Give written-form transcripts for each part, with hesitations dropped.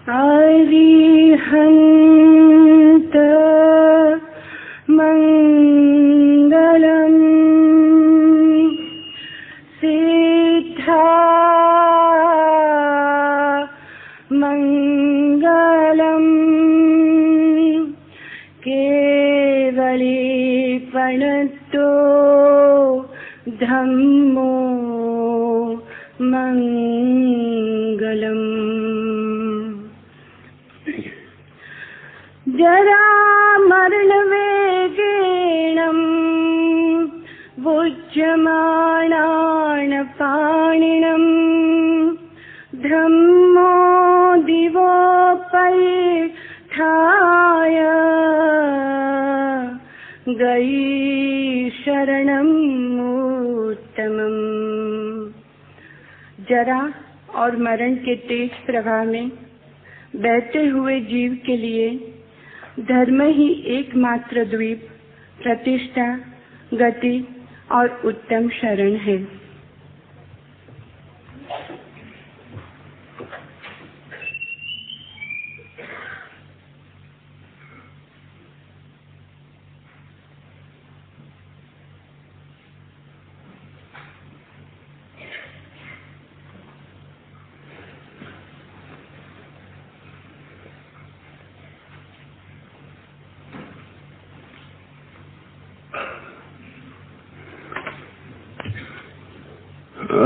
अरिहन्त मंगलम् सिद्धा मंगलम् केवली प्रणतो धम्मो मंगलम्। जरा मरण वेगेणं भुज्यमानान् पाणिनं धम्मो दिवोपैठाय गई शरणं उत्तमम्। जरा और मरण के तेज प्रवाह में बहते हुए जीव के लिए धर्म ही एकमात्र द्वीप, प्रतिष्ठा, गति और उत्तम शरण है।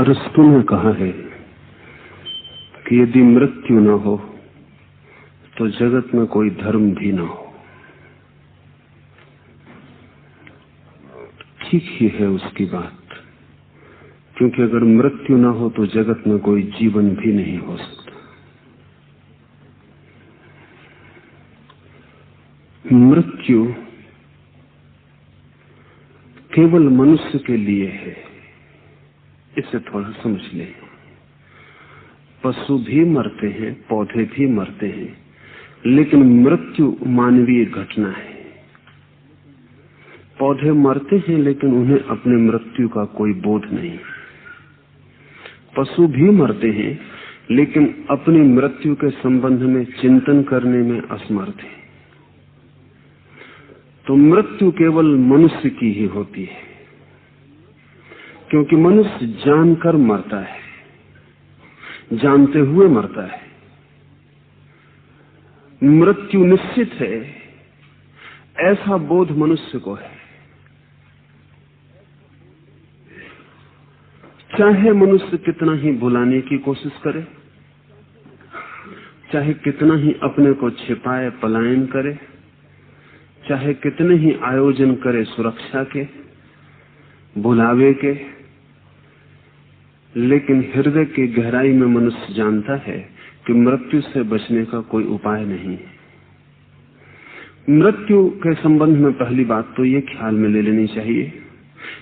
अरस्तु ने कहा है कि यदि मृत्यु न हो तो जगत में कोई धर्म भी न हो। ठीक ही है उसकी बात, क्योंकि अगर मृत्यु न हो तो जगत में कोई जीवन भी नहीं हो सकता। मृत्यु केवल मनुष्य के लिए है, इसे थोड़ा समझ लें। पशु भी मरते हैं, पौधे भी मरते हैं, लेकिन मृत्यु मानवीय घटना है। पौधे मरते हैं लेकिन उन्हें अपने मृत्यु का कोई बोध नहीं। पशु भी मरते हैं लेकिन अपनी मृत्यु के संबंध में चिंतन करने में असमर्थ है। तो मृत्यु केवल मनुष्य की ही होती है, क्योंकि मनुष्य जानकर मरता है, जानते हुए मरता है। मृत्यु निश्चित है, ऐसा बोध मनुष्य को है। चाहे मनुष्य कितना ही भुलाने की कोशिश करे, चाहे कितना ही अपने को छिपाए, पलायन करे, चाहे कितने ही आयोजन करे सुरक्षा के, भुलावे के, लेकिन हृदय की गहराई में मनुष्य जानता है कि मृत्यु से बचने का कोई उपाय नहीं है। मृत्यु के संबंध में पहली बात तो ये ख्याल में ले लेनी चाहिए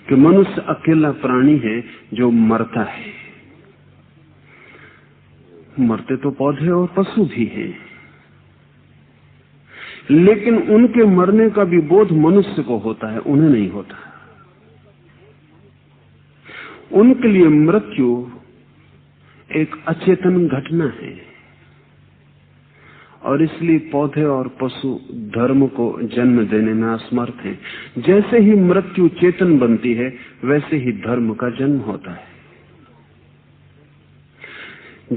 कि मनुष्य अकेला प्राणी है जो मरता है। मरते तो पौधे और पशु भी हैं, लेकिन उनके मरने का भी बोध मनुष्य को होता है, उन्हें नहीं होता। उनके लिए मृत्यु एक अचेतन घटना है, और इसलिए पौधे और पशु धर्म को जन्म देने में असमर्थ हैं। जैसे ही मृत्यु चेतन बनती है, वैसे ही धर्म का जन्म होता है।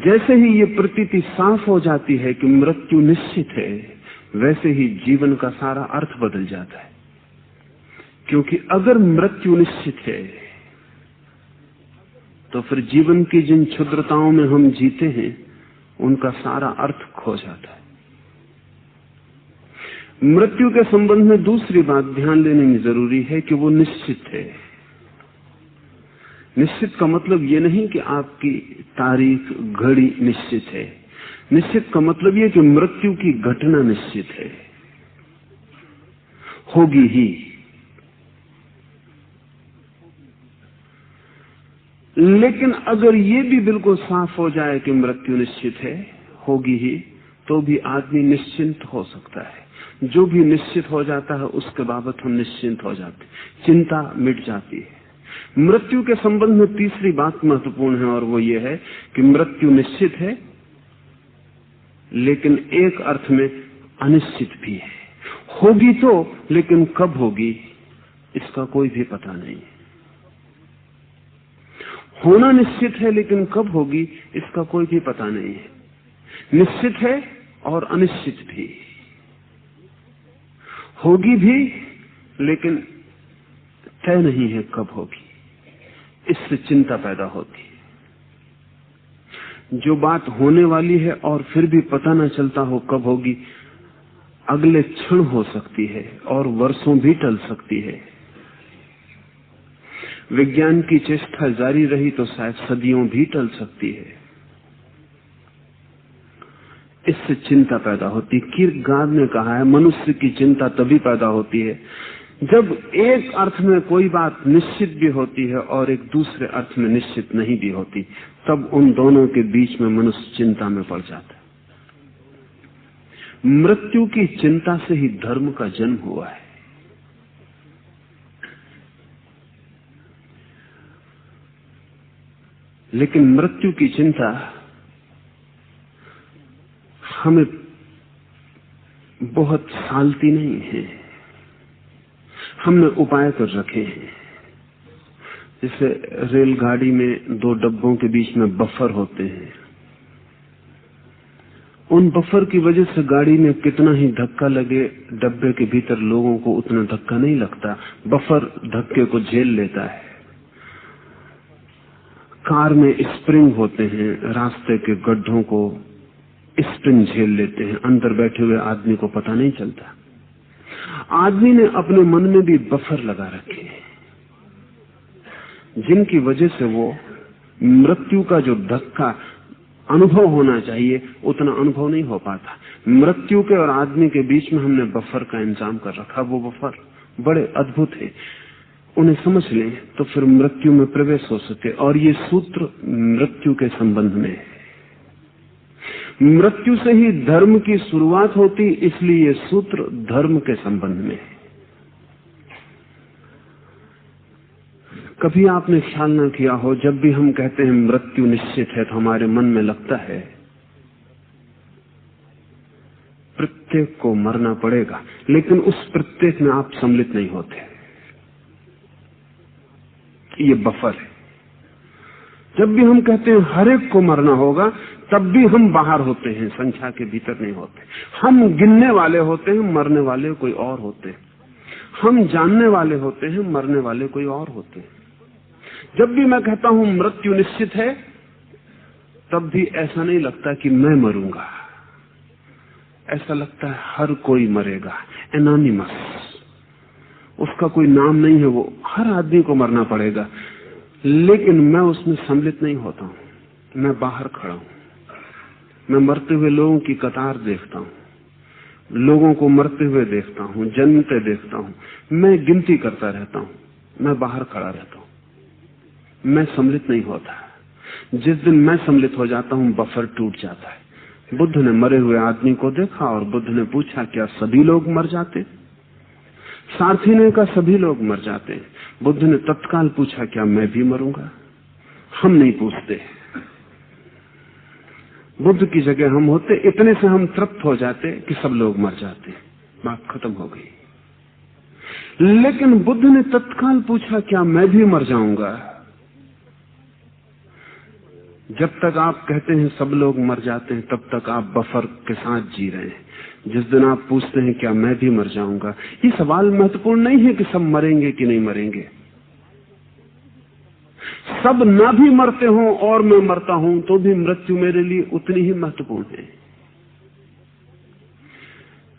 जैसे ही ये प्रतीति साफ हो जाती है कि मृत्यु निश्चित है, वैसे ही जीवन का सारा अर्थ बदल जाता है। क्योंकि अगर मृत्यु निश्चित है तो फिर जीवन की जिन क्षुद्रताओं में हम जीते हैं, उनका सारा अर्थ खो जाता है। मृत्यु के संबंध में दूसरी बात ध्यान देने में जरूरी है कि वो निश्चित है। निश्चित का मतलब ये नहीं कि आपकी तारीख, घड़ी निश्चित है। निश्चित का मतलब ये कि मृत्यु की घटना निश्चित है, होगी ही। लेकिन अगर ये भी बिल्कुल साफ हो जाए कि मृत्यु निश्चित है, होगी ही, तो भी आदमी निश्चिंत हो सकता है। जो भी निश्चित हो जाता है उसके बाबत हम निश्चिंत हो जाते, चिंता मिट जाती है। मृत्यु के संबंध में तीसरी बात महत्वपूर्ण है, और वो ये है कि मृत्यु निश्चित है, लेकिन एक अर्थ में अनिश्चित भी है। होगी तो, लेकिन कब होगी इसका कोई भी पता नहीं। होना निश्चित है, लेकिन कब होगी इसका कोई भी पता नहीं है। निश्चित है और अनिश्चित भी। होगी भी, लेकिन तय नहीं है कब होगी। इससे चिंता पैदा होती है। जो बात होने वाली है और फिर भी पता न चलता हो कब होगी, अगले क्षण हो सकती है और वर्षों भी टल सकती है। विज्ञान की चेष्टा जारी रही तो शायद सदियों भी टल सकती है। इससे चिंता पैदा होती। किरगार्ड ने कहा है, मनुष्य की चिंता तभी पैदा होती है जब एक अर्थ में कोई बात निश्चित भी होती है और एक दूसरे अर्थ में निश्चित नहीं भी होती। तब उन दोनों के बीच में मनुष्य चिंता में पड़ जाता है। मृत्यु की चिंता से ही धर्म का जन्म हुआ है। लेकिन मृत्यु की चिंता हमें बहुत सालती नहीं है। हमने उपाय कर रखे हैं। जैसे रेलगाड़ी में दो डब्बों के बीच में बफर होते हैं। उन बफर की वजह से गाड़ी में कितना ही धक्का लगे, डब्बे के भीतर लोगों को उतना धक्का नहीं लगता। बफर धक्के को झेल लेता है। कार में स्प्रिंग होते हैं, रास्ते के गड्ढों को स्प्रिंग झेल लेते हैं। अंदर बैठे हुए आदमी को पता नहीं चलता। आदमी ने अपने मन में भी बफर लगा रखे हैं, जिनकी वजह से वो मृत्यु का जो धक्का अनुभव होना चाहिए उतना अनुभव नहीं हो पाता। मृत्यु के और आदमी के बीच में हमने बफर का इंतजाम कर रखा। वो बफर बड़े अद्भुत है। उन्हें समझ लें तो फिर मृत्यु में प्रवेश हो सके। और ये सूत्र मृत्यु के संबंध में है। मृत्यु से ही धर्म की शुरुआत होती, इसलिए ये सूत्र धर्म के संबंध में है। कभी आपने ख्याल न किया हो, जब भी हम कहते हैं मृत्यु निश्चित है तो हमारे मन में लगता है प्रत्येक को मरना पड़ेगा, लेकिन उस प्रत्येक में आप सम्मिलित नहीं होते। ये बफर है। जब भी हम कहते हैं हर एक को मरना होगा, तब भी हम बाहर होते हैं, संख्या के भीतर नहीं होते। हम गिनने वाले होते हैं, मरने वाले कोई और होते हैं। हम जानने वाले होते हैं, मरने वाले कोई और होते हैं। जब भी मैं कहता हूं मृत्यु निश्चित है, तब भी ऐसा नहीं लगता कि मैं मरूंगा। ऐसा लगता है हर कोई मरेगा। एनोनिमस, उसका कोई नाम नहीं है, वो हर आदमी को मरना पड़ेगा। लेकिन मैं उसमें सम्मिलित नहीं होता हूं। मैं बाहर खड़ा हूं। मैं मरते हुए लोगों की कतार देखता हूं, लोगों को मरते हुए देखता हूं, जन्मते देखता हूं। मैं गिनती करता रहता हूं। मैं बाहर खड़ा रहता हूं। मैं सम्मिलित नहीं होता। जिस दिन मैं सम्मिलित हो जाता हूं, बफर टूट जाता है। बुद्ध ने मरे हुए आदमी को देखा और बुद्ध ने पूछा, क्या सभी लोग मर जाते? सारथी ने कहा, सभी लोग मर जाते। बुद्ध ने तत्काल पूछा, क्या मैं भी मरूंगा? हम नहीं पूछते। बुद्ध की जगह हम होते, इतने से हम तृप्त हो जाते कि सब लोग मर जाते। बात खत्म हो गई। लेकिन बुद्ध ने तत्काल पूछा, क्या मैं भी मर जाऊंगा? जब तक आप कहते हैं सब लोग मर जाते हैं, तब तक आप बफर के साथ जी रहे हैं। जिस दिन आप पूछते हैं क्या मैं भी मर जाऊंगा, ये सवाल महत्वपूर्ण नहीं है कि सब मरेंगे कि नहीं मरेंगे। सब ना भी मरते हों और मैं मरता हूं तो भी मृत्यु मेरे लिए उतनी ही महत्वपूर्ण है।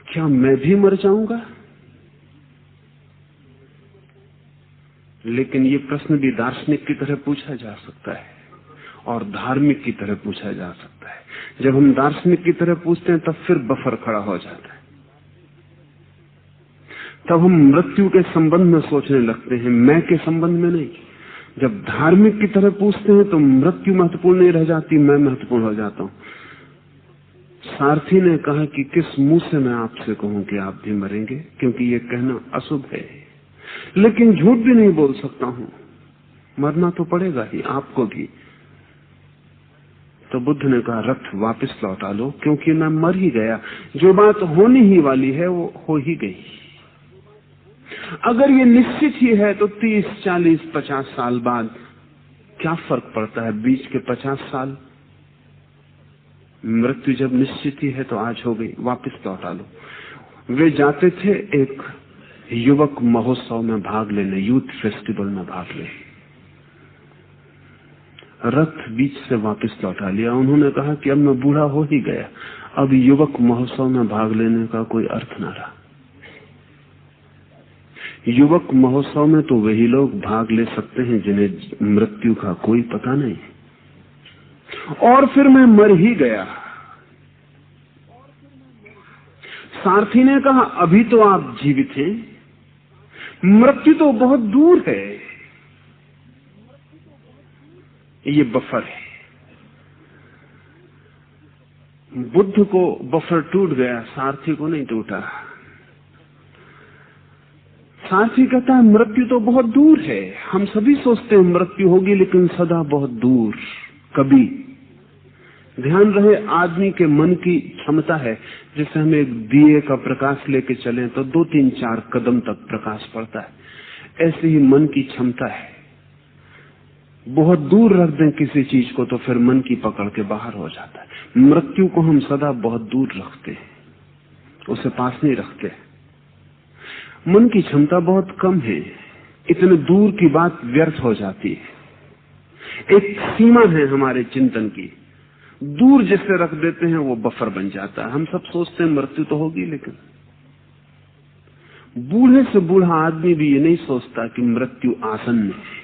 क्या मैं भी मर जाऊंगा? लेकिन ये प्रश्न भी दार्शनिक की तरह पूछा जा सकता है और धार्मिक की तरह पूछा जा सकता है। जब हम दार्शनिक की तरह पूछते हैं तब फिर बफर खड़ा हो जाता है। तब हम मृत्यु के संबंध में सोचने लगते हैं, मैं के संबंध में नहीं। जब धार्मिक की तरह पूछते हैं तो मृत्यु महत्वपूर्ण नहीं रह जाती, मैं महत्वपूर्ण हो जाता हूं। सारथी ने कहा कि किस मुंह से मैं आपसे कहूं कि आप भी मरेंगे, क्योंकि ये कहना अशुभ है। लेकिन झूठ भी नहीं बोल सकता हूं, मरना तो पड़ेगा ही आपको भी। तो बुद्ध ने कहा रथ वापस लौटा लो, क्योंकि मैं मर ही गया, जो बात होनी ही वाली है वो हो ही गई। अगर ये निश्चित ही है तो 30, 40, 50 साल बाद क्या फर्क पड़ता है? बीच के 50 साल मृत्यु जब निश्चित ही है तो आज हो गई, वापस लौटा लो। वे जाते थे एक युवक महोत्सव में भाग लेने, यूथ फेस्टिवल में भाग लेने। रथ बीच से वापस लौटा लिया। उन्होंने कहा कि अब मैं बूढ़ा हो ही गया, अब युवक महोत्सव में भाग लेने का कोई अर्थ न रहा। युवक महोत्सव में तो वही लोग भाग ले सकते हैं जिन्हें मृत्यु का कोई पता नहीं। और फिर मैं मर ही गया। सारथी ने कहा अभी तो आप जीवित हैं, मृत्यु तो बहुत दूर है। ये बफर है। बुद्ध को बफर टूट गया, सारथी को नहीं टूटा। सारथी कहता है मृत्यु तो बहुत दूर है। हम सभी सोचते हैं मृत्यु होगी, लेकिन सदा बहुत दूर, कभी। ध्यान रहे, आदमी के मन की क्षमता है, जैसे हम एक दिए का प्रकाश लेके चलें तो 2, 3, 4 कदम तक प्रकाश पड़ता है। ऐसे ही मन की क्षमता है। बहुत दूर रख दें किसी चीज को तो फिर मन की पकड़ के बाहर हो जाता है। मृत्यु को हम सदा बहुत दूर रखते हैं, उसे पास नहीं रखते। मन की क्षमता बहुत कम है, इतने दूर की बात व्यर्थ हो जाती है। एक सीमा है हमारे चिंतन की, दूर जिसे रख देते हैं वो बफर बन जाता है। हम सब सोचते हैं मृत्यु तो होगी, लेकिन बूढ़े से बूढ़ा आदमी भी ये नहीं सोचता कि मृत्यु आसन्न है।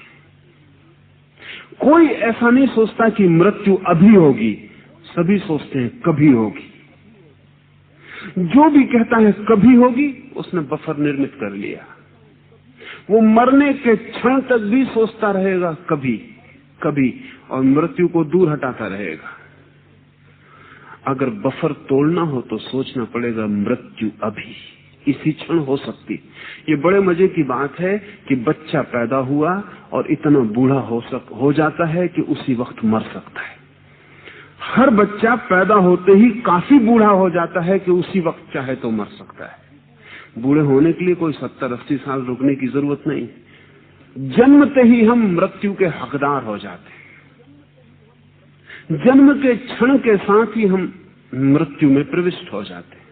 कोई ऐसा नहीं सोचता कि मृत्यु अभी होगी, सभी सोचते हैं कभी होगी। जो भी कहता है कभी होगी, उसने बफर निर्मित कर लिया। वो मरने के क्षण तक भी सोचता रहेगा कभी कभी, और मृत्यु को दूर हटाता रहेगा। अगर बफर तोड़ना हो तो सोचना पड़ेगा मृत्यु अभी, इसी क्षण हो सकती। ये बड़े मजे की बात है कि बच्चा पैदा हुआ और इतना बूढ़ा हो जाता है कि उसी वक्त मर सकता है। हर बच्चा पैदा होते ही काफी बूढ़ा हो जाता है कि उसी वक्त चाहे तो मर सकता है। बूढ़े होने के लिए कोई 70-80 साल रुकने की जरूरत नहीं। जन्मते ही हम मृत्यु के हकदार हो जाते हैं। जन्म के क्षण के साथ ही हम मृत्यु में प्रविष्ट हो जाते हैं।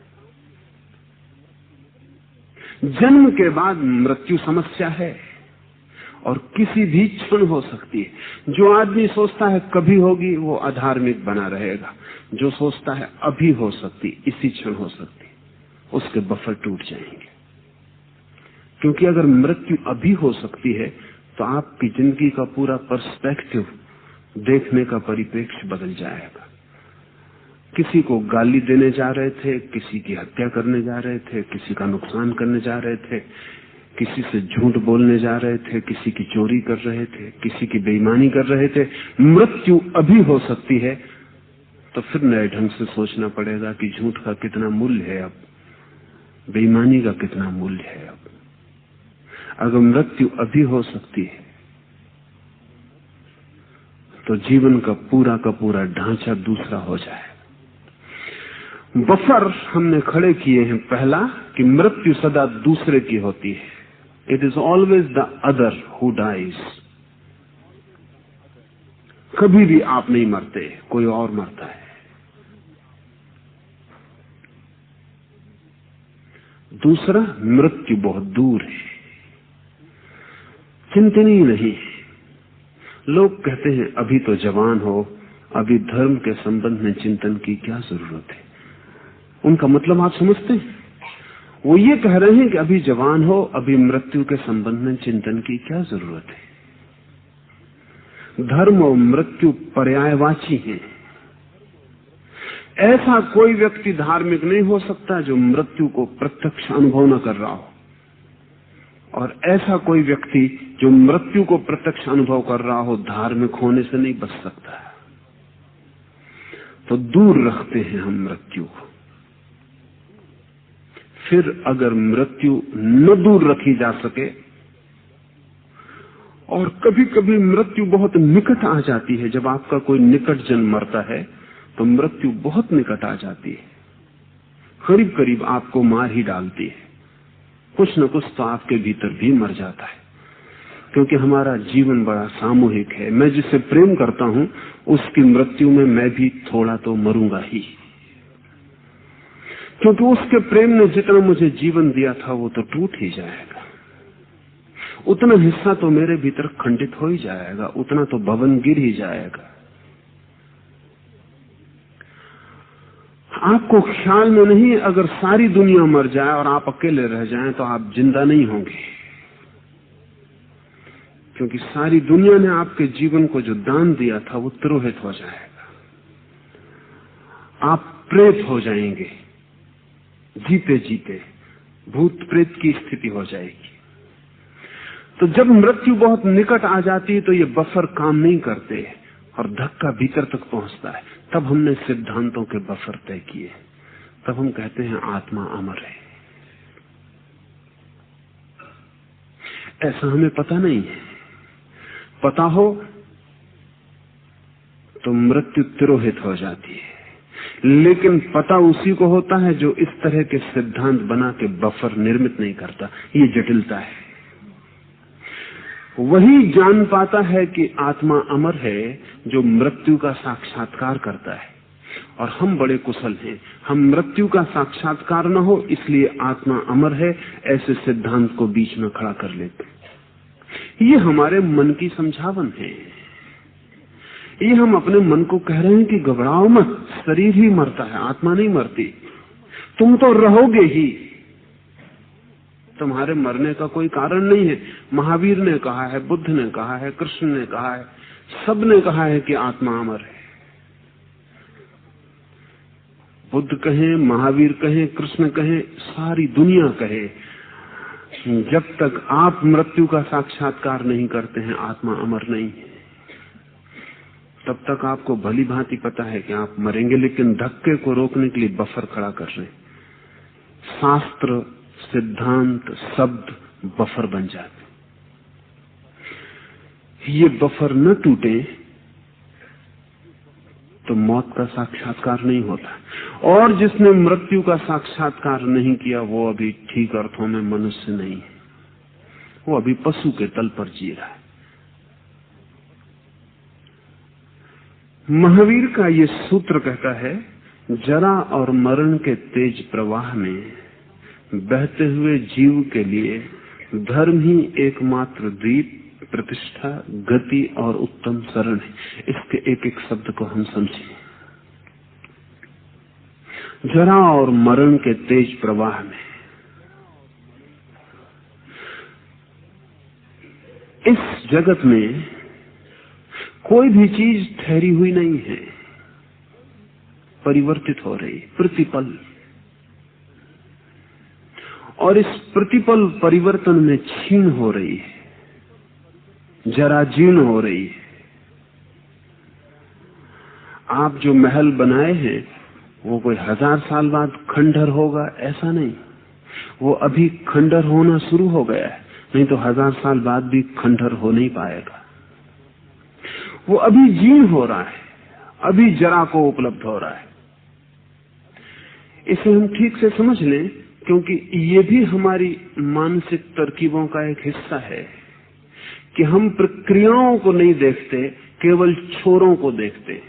जन्म के बाद मृत्यु समस्या है और किसी भी क्षण हो सकती है। जो आदमी सोचता है कभी होगी वो अधार्मिक बना रहेगा। जो सोचता है अभी हो सकती, इसी क्षण हो सकती, उसके बफर टूट जाएंगे। क्योंकि अगर मृत्यु अभी हो सकती है तो आपकी जिंदगी का पूरा पर्सपेक्टिव, देखने का परिप्रेक्ष्य बदल जाएगा। किसी को गाली देने जा रहे थे, किसी की हत्या करने जा रहे थे, किसी का नुकसान करने जा रहे थे, किसी से झूठ बोलने जा रहे थे, किसी की चोरी कर रहे थे, किसी की बेईमानी कर रहे थे। मृत्यु अभी हो सकती है तो फिर नए ढंग से सोचना पड़ेगा कि झूठ का कितना मूल्य है अब, बेईमानी का कितना मूल्य है अब। अगर मृत्यु अभी हो सकती है तो जीवन का पूरा ढांचा दूसरा हो जाए। बफर हमने खड़े किए हैं। पहला कि मृत्यु सदा दूसरे की होती है। It is always the other who dies. कभी भी आप नहीं मरते, कोई और मरता है। दूसरा, मृत्यु बहुत दूर है, चिंतनीय नहीं। लोग कहते हैं अभी तो जवान हो, अभी धर्म के संबंध में चिंतन की क्या जरूरत है। उनका मतलब आप समझते हैं? वो ये कह रहे हैं कि अभी जवान हो, अभी मृत्यु के संबंध में चिंतन की क्या जरूरत है। धर्म और मृत्यु पर्यायवाची हैं। ऐसा कोई व्यक्ति धार्मिक नहीं हो सकता जो मृत्यु को प्रत्यक्ष अनुभव न कर रहा हो, और ऐसा कोई व्यक्ति जो मृत्यु को प्रत्यक्ष अनुभव कर रहा हो धार्मिक होने से नहीं बच सकता। तो दूर रखते हैं हम मृत्यु को। फिर अगर मृत्यु न दूर रखी जा सके और कभी कभी मृत्यु बहुत निकट आ जाती है। जब आपका कोई निकट जन मरता है तो मृत्यु बहुत निकट आ जाती है, करीब करीब आपको मार ही डालती है। कुछ न कुछ तो आपके भीतर भी मर जाता है, क्योंकि हमारा जीवन बड़ा सामूहिक है। मैं जिसे प्रेम करता हूं उसकी मृत्यु में मैं भी थोड़ा तो मरूंगा ही, क्योंकि उसके प्रेम ने जितना मुझे जीवन दिया था वो तो टूट ही जाएगा, उतना हिस्सा तो मेरे भीतर खंडित हो ही जाएगा, उतना तो भवन गिर ही जाएगा। आपको ख्याल में नहीं, अगर सारी दुनिया मर जाए और आप अकेले रह जाएं तो आप जिंदा नहीं होंगे, क्योंकि सारी दुनिया ने आपके जीवन को जो दान दिया था वो तिरोहित हो जाएगा। आप प्रेत हो जाएंगे, जीते जीते भूत प्रेत की स्थिति हो जाएगी। तो जब मृत्यु बहुत निकट आ जाती है तो ये बफर काम नहीं करते और धक्का भीतर तक पहुंचता है। तब हमने सिद्धांतों के बफर तय किए, तब हम कहते हैं आत्मा अमर है। ऐसा हमें पता नहीं है। पता हो तो मृत्यु तिरोहित हो जाती है, लेकिन पता उसी को होता है जो इस तरह के सिद्धांत बना के बफर निर्मित नहीं करता। ये जटिलता है। वही जान पाता है कि आत्मा अमर है जो मृत्यु का साक्षात्कार करता है। और हम बड़े कुशल हैं, हम मृत्यु का साक्षात्कार न हो इसलिए आत्मा अमर है ऐसे सिद्धांत को बीच में खड़ा कर लेते। ये हमारे मन की समझावन है। ये हम अपने मन को कह रहे हैं कि घबराओ मत, शरीर ही मरता है, आत्मा नहीं मरती, तुम तो रहोगे ही, तुम्हारे मरने का कोई कारण नहीं है। महावीर ने कहा है, बुद्ध ने कहा है, कृष्ण ने कहा है, सब ने कहा है कि आत्मा अमर है। बुद्ध कहें, महावीर कहें, कृष्ण कहें, सारी दुनिया कहे, जब तक आप मृत्यु का साक्षात्कार नहीं करते हैं आत्मा अमर नहीं है। तब तक आपको भली भांति पता है कि आप मरेंगे, लेकिन धक्के को रोकने के लिए बफर खड़ा कर रहे हैं। शास्त्र, सिद्धांत, शब्द बफर बन जाते। ये बफर न टूटे तो मौत का साक्षात्कार नहीं होता। और जिसने मृत्यु का साक्षात्कार नहीं किया वो अभी ठीक अर्थों में मनुष्य नहीं है, वो अभी पशु के तल पर जी रहा है। महावीर का ये सूत्र कहता है, जरा और मरण के तेज प्रवाह में बहते हुए जीव के लिए धर्म ही एकमात्र द्वीप, प्रतिष्ठा, गति और उत्तम शरण है। इसके एक एक शब्द को हम समझें। जरा और मरण के तेज प्रवाह में, इस जगत में कोई भी चीज ठहरी हुई नहीं है, परिवर्तित हो रही प्रतिपल। और इस प्रतिपल परिवर्तन में क्षीण हो रही है, जरा जीर्ण हो रही है। आप जो महल बनाए हैं वो कोई 1000 साल बाद खंडहर होगा ऐसा नहीं, वो अभी खंडहर होना शुरू हो गया है, नहीं तो 1000 साल बाद भी खंडहर हो नहीं पाएगा। वो अभी जीर्ण हो रहा है, अभी जरा को उपलब्ध हो रहा है। इसे हम ठीक से समझ लें, क्योंकि ये भी हमारी मानसिक तरकीबों का एक हिस्सा है कि हम प्रक्रियाओं को नहीं देखते, केवल छोरों को देखते।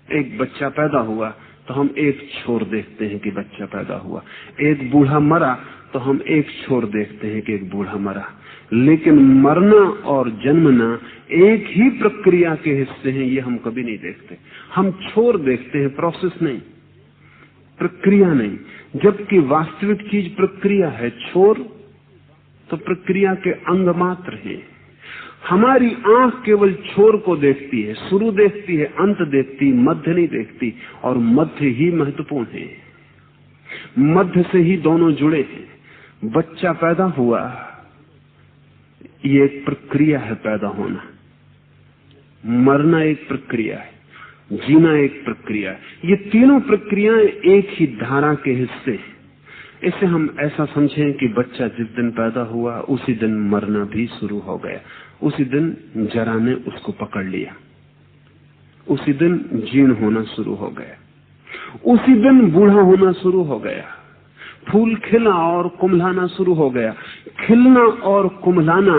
एक बच्चा पैदा हुआ तो हम एक छोर देखते हैं कि बच्चा पैदा हुआ, एक बूढ़ा मरा तो हम एक छोर देखते हैं कि एक बूढ़ा मरा। लेकिन मरना और जन्मना एक ही प्रक्रिया के हिस्से हैं, ये हम कभी नहीं देखते। हम छोर देखते हैं, प्रोसेस नहीं, प्रक्रिया नहीं। जबकि वास्तविक चीज प्रक्रिया है, छोर तो प्रक्रिया के अंग मात्र है। हमारी आंख केवल छोर को देखती है, शुरू देखती है, अंत देखती, मध्य नहीं देखती। और मध्य ही महत्वपूर्ण है, मध्य से ही दोनों जुड़े हैं। बच्चा पैदा हुआ, ये एक प्रक्रिया है पैदा होना, मरना एक प्रक्रिया है, जीना एक प्रक्रिया है। ये तीनों प्रक्रियाएं एक ही धारा के हिस्से हैं। इसे हम ऐसा समझें कि बच्चा जिस दिन पैदा हुआ उसी दिन मरना भी शुरू हो गया, उसी दिन जरा ने उसको पकड़ लिया, उसी दिन जीर्ण होना शुरू हो गया, उसी दिन बूढ़ा होना शुरू हो गया, फूल खिला और कुम्हलाना शुरू हो गया। खिलना और कुम्हलाना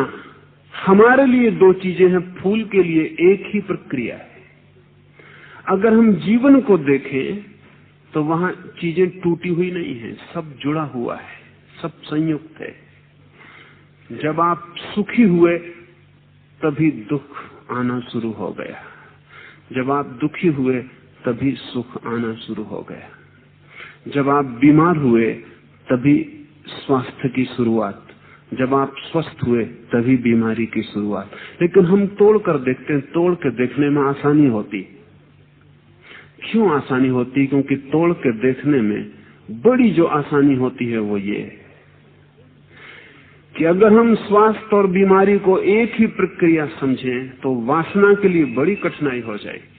हमारे लिए दो चीजें हैं, फूल के लिए एक ही प्रक्रिया है। अगर हम जीवन को देखें तो वहां चीजें टूटी हुई नहीं है, सब जुड़ा हुआ है, सब संयुक्त है। जब आप सुखी हुए तभी दुख आना शुरू हो गया, जब आप दुखी हुए तभी सुख आना शुरू हो गया, जब आप बीमार हुए तभी स्वास्थ्य की शुरुआत, जब आप स्वस्थ हुए तभी बीमारी की शुरुआत। लेकिन हम तोड़ कर देखते हैं, तोड़ के देखने में आसानी होती। क्यों आसानी होती? क्योंकि तोड़ के देखने में बड़ी जो आसानी होती है वो ये है कि अगर हम स्वास्थ्य और बीमारी को एक ही प्रक्रिया समझें तो वासना के लिए बड़ी कठिनाई हो जाएगी।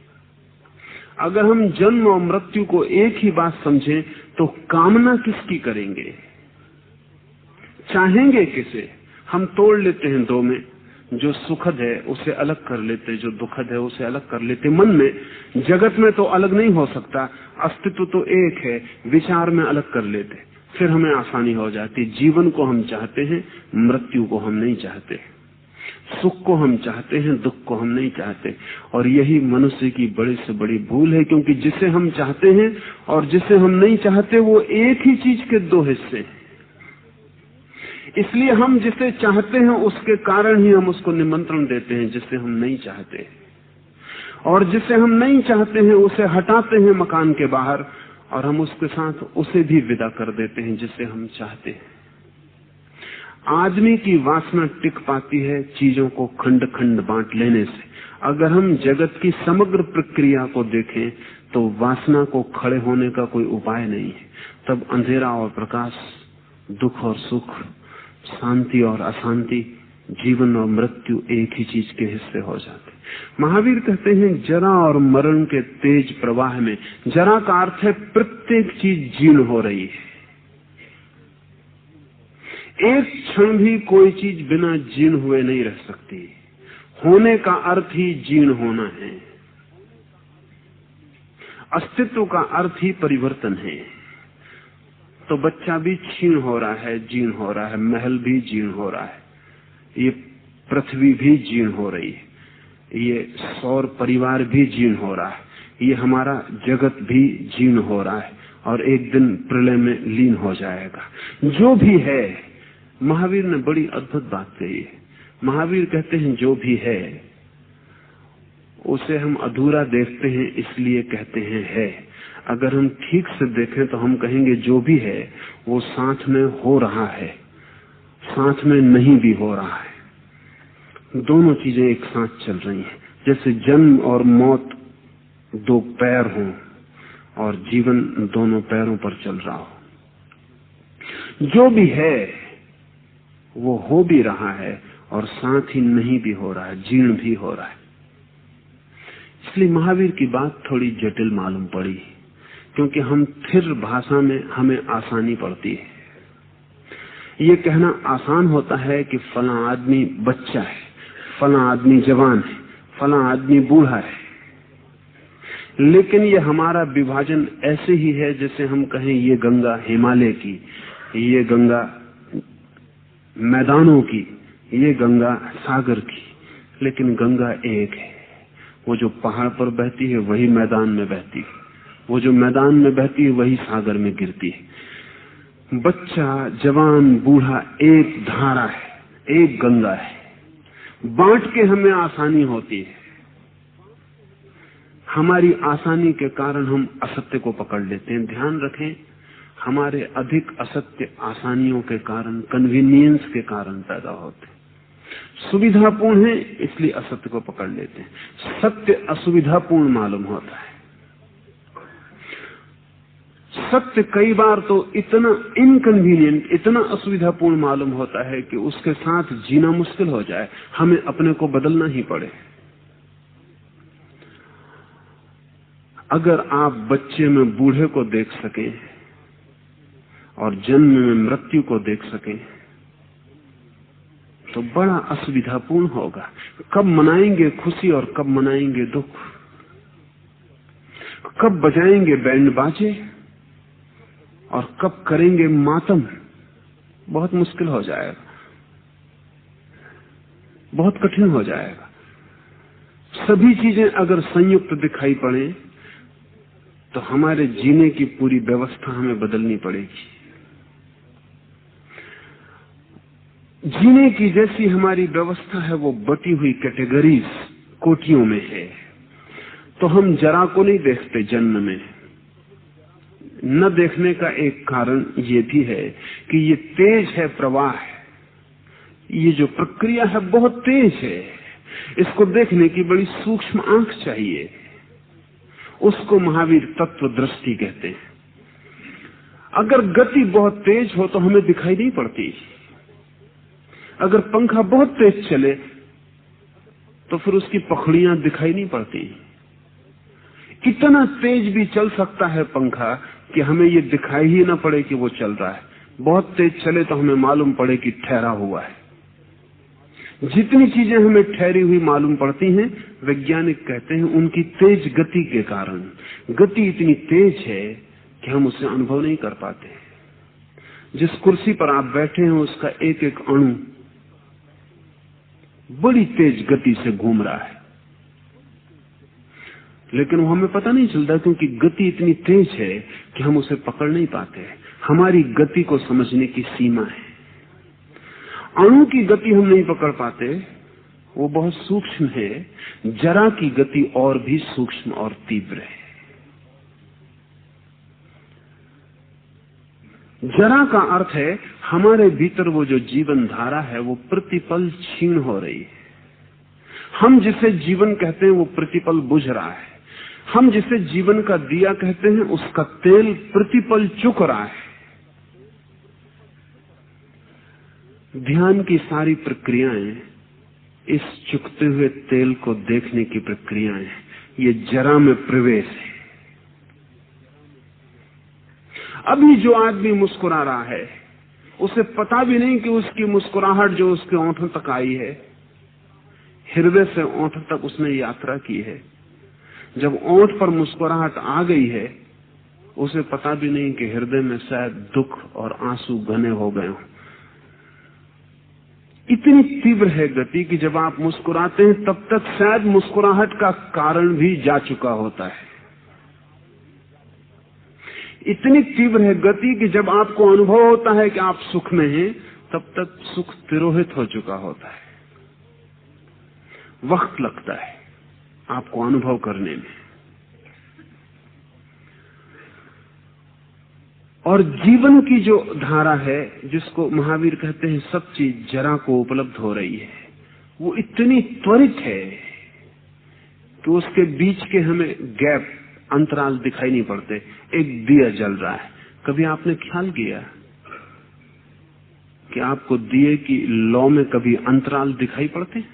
अगर हम जन्म और मृत्यु को एक ही बात समझें तो कामना किसकी करेंगे, चाहेंगे किसे? हम तोड़ लेते हैं दो में, जो सुखद है उसे अलग कर लेते, जो दुखद है उसे अलग कर लेते। मन में जगत में तो अलग नहीं हो सकता, अस्तित्व तो एक है, विचार में अलग कर लेते, फिर हमें आसानी हो जाती। जीवन को हम चाहते हैं, मृत्यु को हम नहीं चाहते, सुख को हम चाहते हैं, दुख को हम नहीं चाहते। और यही मनुष्य की बड़ी से बड़ी भूल है, क्योंकि जिसे हम चाहते हैं और जिसे हम नहीं चाहते वो एक ही चीज के दो हिस्से हैं। इसलिए हम जिसे चाहते हैं उसके कारण ही हम उसको निमंत्रण देते हैं जिसे हम नहीं चाहते, और जिसे हम नहीं चाहते हैं उसे हटाते हैं मकान के बाहर, और हम उसके साथ उसे भी विदा कर देते हैं जिसे हम चाहते हैं। आदमी की वासना टिक पाती है चीजों को खंड खंड बांट लेने से। अगर हम जगत की समग्र प्रक्रिया को देखें तो वासना को खड़े होने का कोई उपाय नहीं है। तब अंधेरा और प्रकाश, दुख और सुख, शांति और अशांति, जीवन और मृत्यु एक ही चीज के हिस्से हो जाते। महावीर कहते हैं जरा और मरण के तेज प्रवाह में, जरा का अर्थ है प्रत्येक चीज जीर्ण हो रही है। एक क्षण भी कोई चीज बिना जीर्ण हुए नहीं रह सकती। होने का अर्थ ही जीर्ण होना है, अस्तित्व का अर्थ ही परिवर्तन है। तो बच्चा भी क्षीण हो रहा है, जीर्ण हो रहा है, महल भी जीर्ण हो रहा है, ये पृथ्वी भी जीर्ण हो रही है, ये सौर परिवार भी जीर्ण हो रहा है, ये हमारा जगत भी जीर्ण हो रहा है, और एक दिन प्रलय में लीन हो जाएगा। जो भी है, महावीर ने बड़ी अद्भुत बात कही है। महावीर कहते हैं जो भी है उसे हम अधूरा देखते हैं इसलिए कहते हैं है। अगर हम ठीक से देखें तो हम कहेंगे जो भी है वो साथ में हो रहा है, साथ में नहीं भी हो रहा है। दोनों चीजें एक साथ चल रही हैं। जैसे जन्म और मौत दो पैर हों और जीवन दोनों पैरों पर चल रहा हो। जो भी है वो हो भी रहा है और साथ ही नहीं भी हो रहा है, जीर्ण भी हो रहा है। इसलिए महावीर की बात थोड़ी जटिल मालूम पड़ी, क्योंकि हम फिर भाषा में हमें आसानी पड़ती है। ये कहना आसान होता है कि फला आदमी बच्चा है, फला आदमी जवान है, फला आदमी बूढ़ा है, लेकिन ये हमारा विभाजन ऐसे ही है जैसे हम कहें ये गंगा हिमालय की, ये गंगा मैदानों की, ये गंगा सागर की। लेकिन गंगा एक है। वो जो पहाड़ पर बहती है वही मैदान में बहती है, वो जो मैदान में बहती है वही सागर में गिरती है। बच्चा, जवान, बूढ़ा एक धारा है, एक गंगा है। बांट के हमें आसानी होती है। हमारी आसानी के कारण हम असत्य को पकड़ लेते हैं। ध्यान रखें, हमारे अधिक असत्य आसानियों के कारण, कन्वीनियंस के कारण पैदा होते हैं। सुविधापूर्ण है इसलिए असत्य को पकड़ लेते हैं। सत्य असुविधापूर्ण मालूम होता है। सत्य कई बार तो इतना इनकन्वीनियंट, इतना असुविधापूर्ण मालूम होता है कि उसके साथ जीना मुश्किल हो जाए, हमें अपने को बदलना ही पड़े। अगर आप बच्चे में बूढ़े को देख सकें और जन्म में मृत्यु को देख सकें तो बड़ा असुविधापूर्ण होगा। कब मनाएंगे खुशी और कब मनाएंगे दुख, कब बजाएंगे बैंड बाजे और कब करेंगे मातम, बहुत मुश्किल हो जाएगा, बहुत कठिन हो जाएगा। सभी चीजें अगर संयुक्त दिखाई पड़े तो हमारे जीने की पूरी व्यवस्था हमें बदलनी पड़ेगी। जीने की जैसी हमारी व्यवस्था है वो बटी हुई कैटेगरीज, कोटियों में है। तो हम जरा को नहीं देखते जन्म में। न देखने का एक कारण ये भी है कि ये तेज है प्रवाह, ये जो प्रक्रिया है बहुत तेज है। इसको देखने की बड़ी सूक्ष्म आंख चाहिए। उसको महावीर तत्व दृष्टि कहते हैं। अगर गति बहुत तेज हो तो हमें दिखाई नहीं पड़ती। अगर पंखा बहुत तेज चले तो फिर उसकी पखड़ियां दिखाई नहीं पड़ती। इतना तेज भी चल सकता है पंखा कि हमें ये दिखाई ही ना पड़े कि वो चल रहा है। बहुत तेज चले तो हमें मालूम पड़े कि ठहरा हुआ है। जितनी चीजें हमें ठहरी हुई मालूम पड़ती हैं, वैज्ञानिक कहते हैं उनकी तेज गति के कारण। गति इतनी तेज है कि हम उसे अनुभव नहीं कर पाते। जिस कुर्सी पर आप बैठे हैं उसका एक एक अणु बड़ी तेज गति से घूम रहा है, लेकिन वो हमें पता नहीं चलता क्योंकि गति इतनी तेज है कि हम उसे पकड़ नहीं पाते। हमारी गति को समझने की सीमा है। अणु की गति हम नहीं पकड़ पाते, वो बहुत सूक्ष्म है। जरा की गति और भी सूक्ष्म और तीव्र है। जरा का अर्थ है हमारे भीतर वो जो जीवन धारा है वो प्रतिपल क्षीण हो रही है। हम जिसे जीवन कहते हैं वो प्रतिपल बुझ रहा है। हम जिसे जीवन का दिया कहते हैं उसका तेल प्रतिपल चुक रहा है। ध्यान की सारी प्रक्रियाएं इस चुकते हुए तेल को देखने की प्रक्रियाएं, ये जरा में प्रवेश है। अभी जो आदमी मुस्कुरा रहा है उसे पता भी नहीं कि उसकी मुस्कुराहट जो उसके ओंठों तक आई है, हृदय से ओंठ तक उसने यात्रा की है। जब ओंठ पर मुस्कुराहट आ गई है उसे पता भी नहीं कि हृदय में शायद दुख और आंसू घने हो गए हों। इतनी तीव्र है गति कि जब आप मुस्कुराते हैं तब तक शायद मुस्कुराहट का कारण भी जा चुका होता है। इतनी तीव्र है गति कि जब आपको अनुभव होता है कि आप सुख में हैं तब तक सुख तिरोहित हो चुका होता है। वक्त लगता है आपको अनुभव करने में। और जीवन की जो धारा है जिसको महावीर कहते हैं सब चीज जरा को उपलब्ध हो रही है, वो इतनी त्वरित है कि उसके बीच के हमें गैप, अंतराल दिखाई नहीं पड़ते। एक दिया जल रहा है, कभी आपने ख्याल किया कि आपको दिए की लौ में कभी अंतराल दिखाई पड़ते?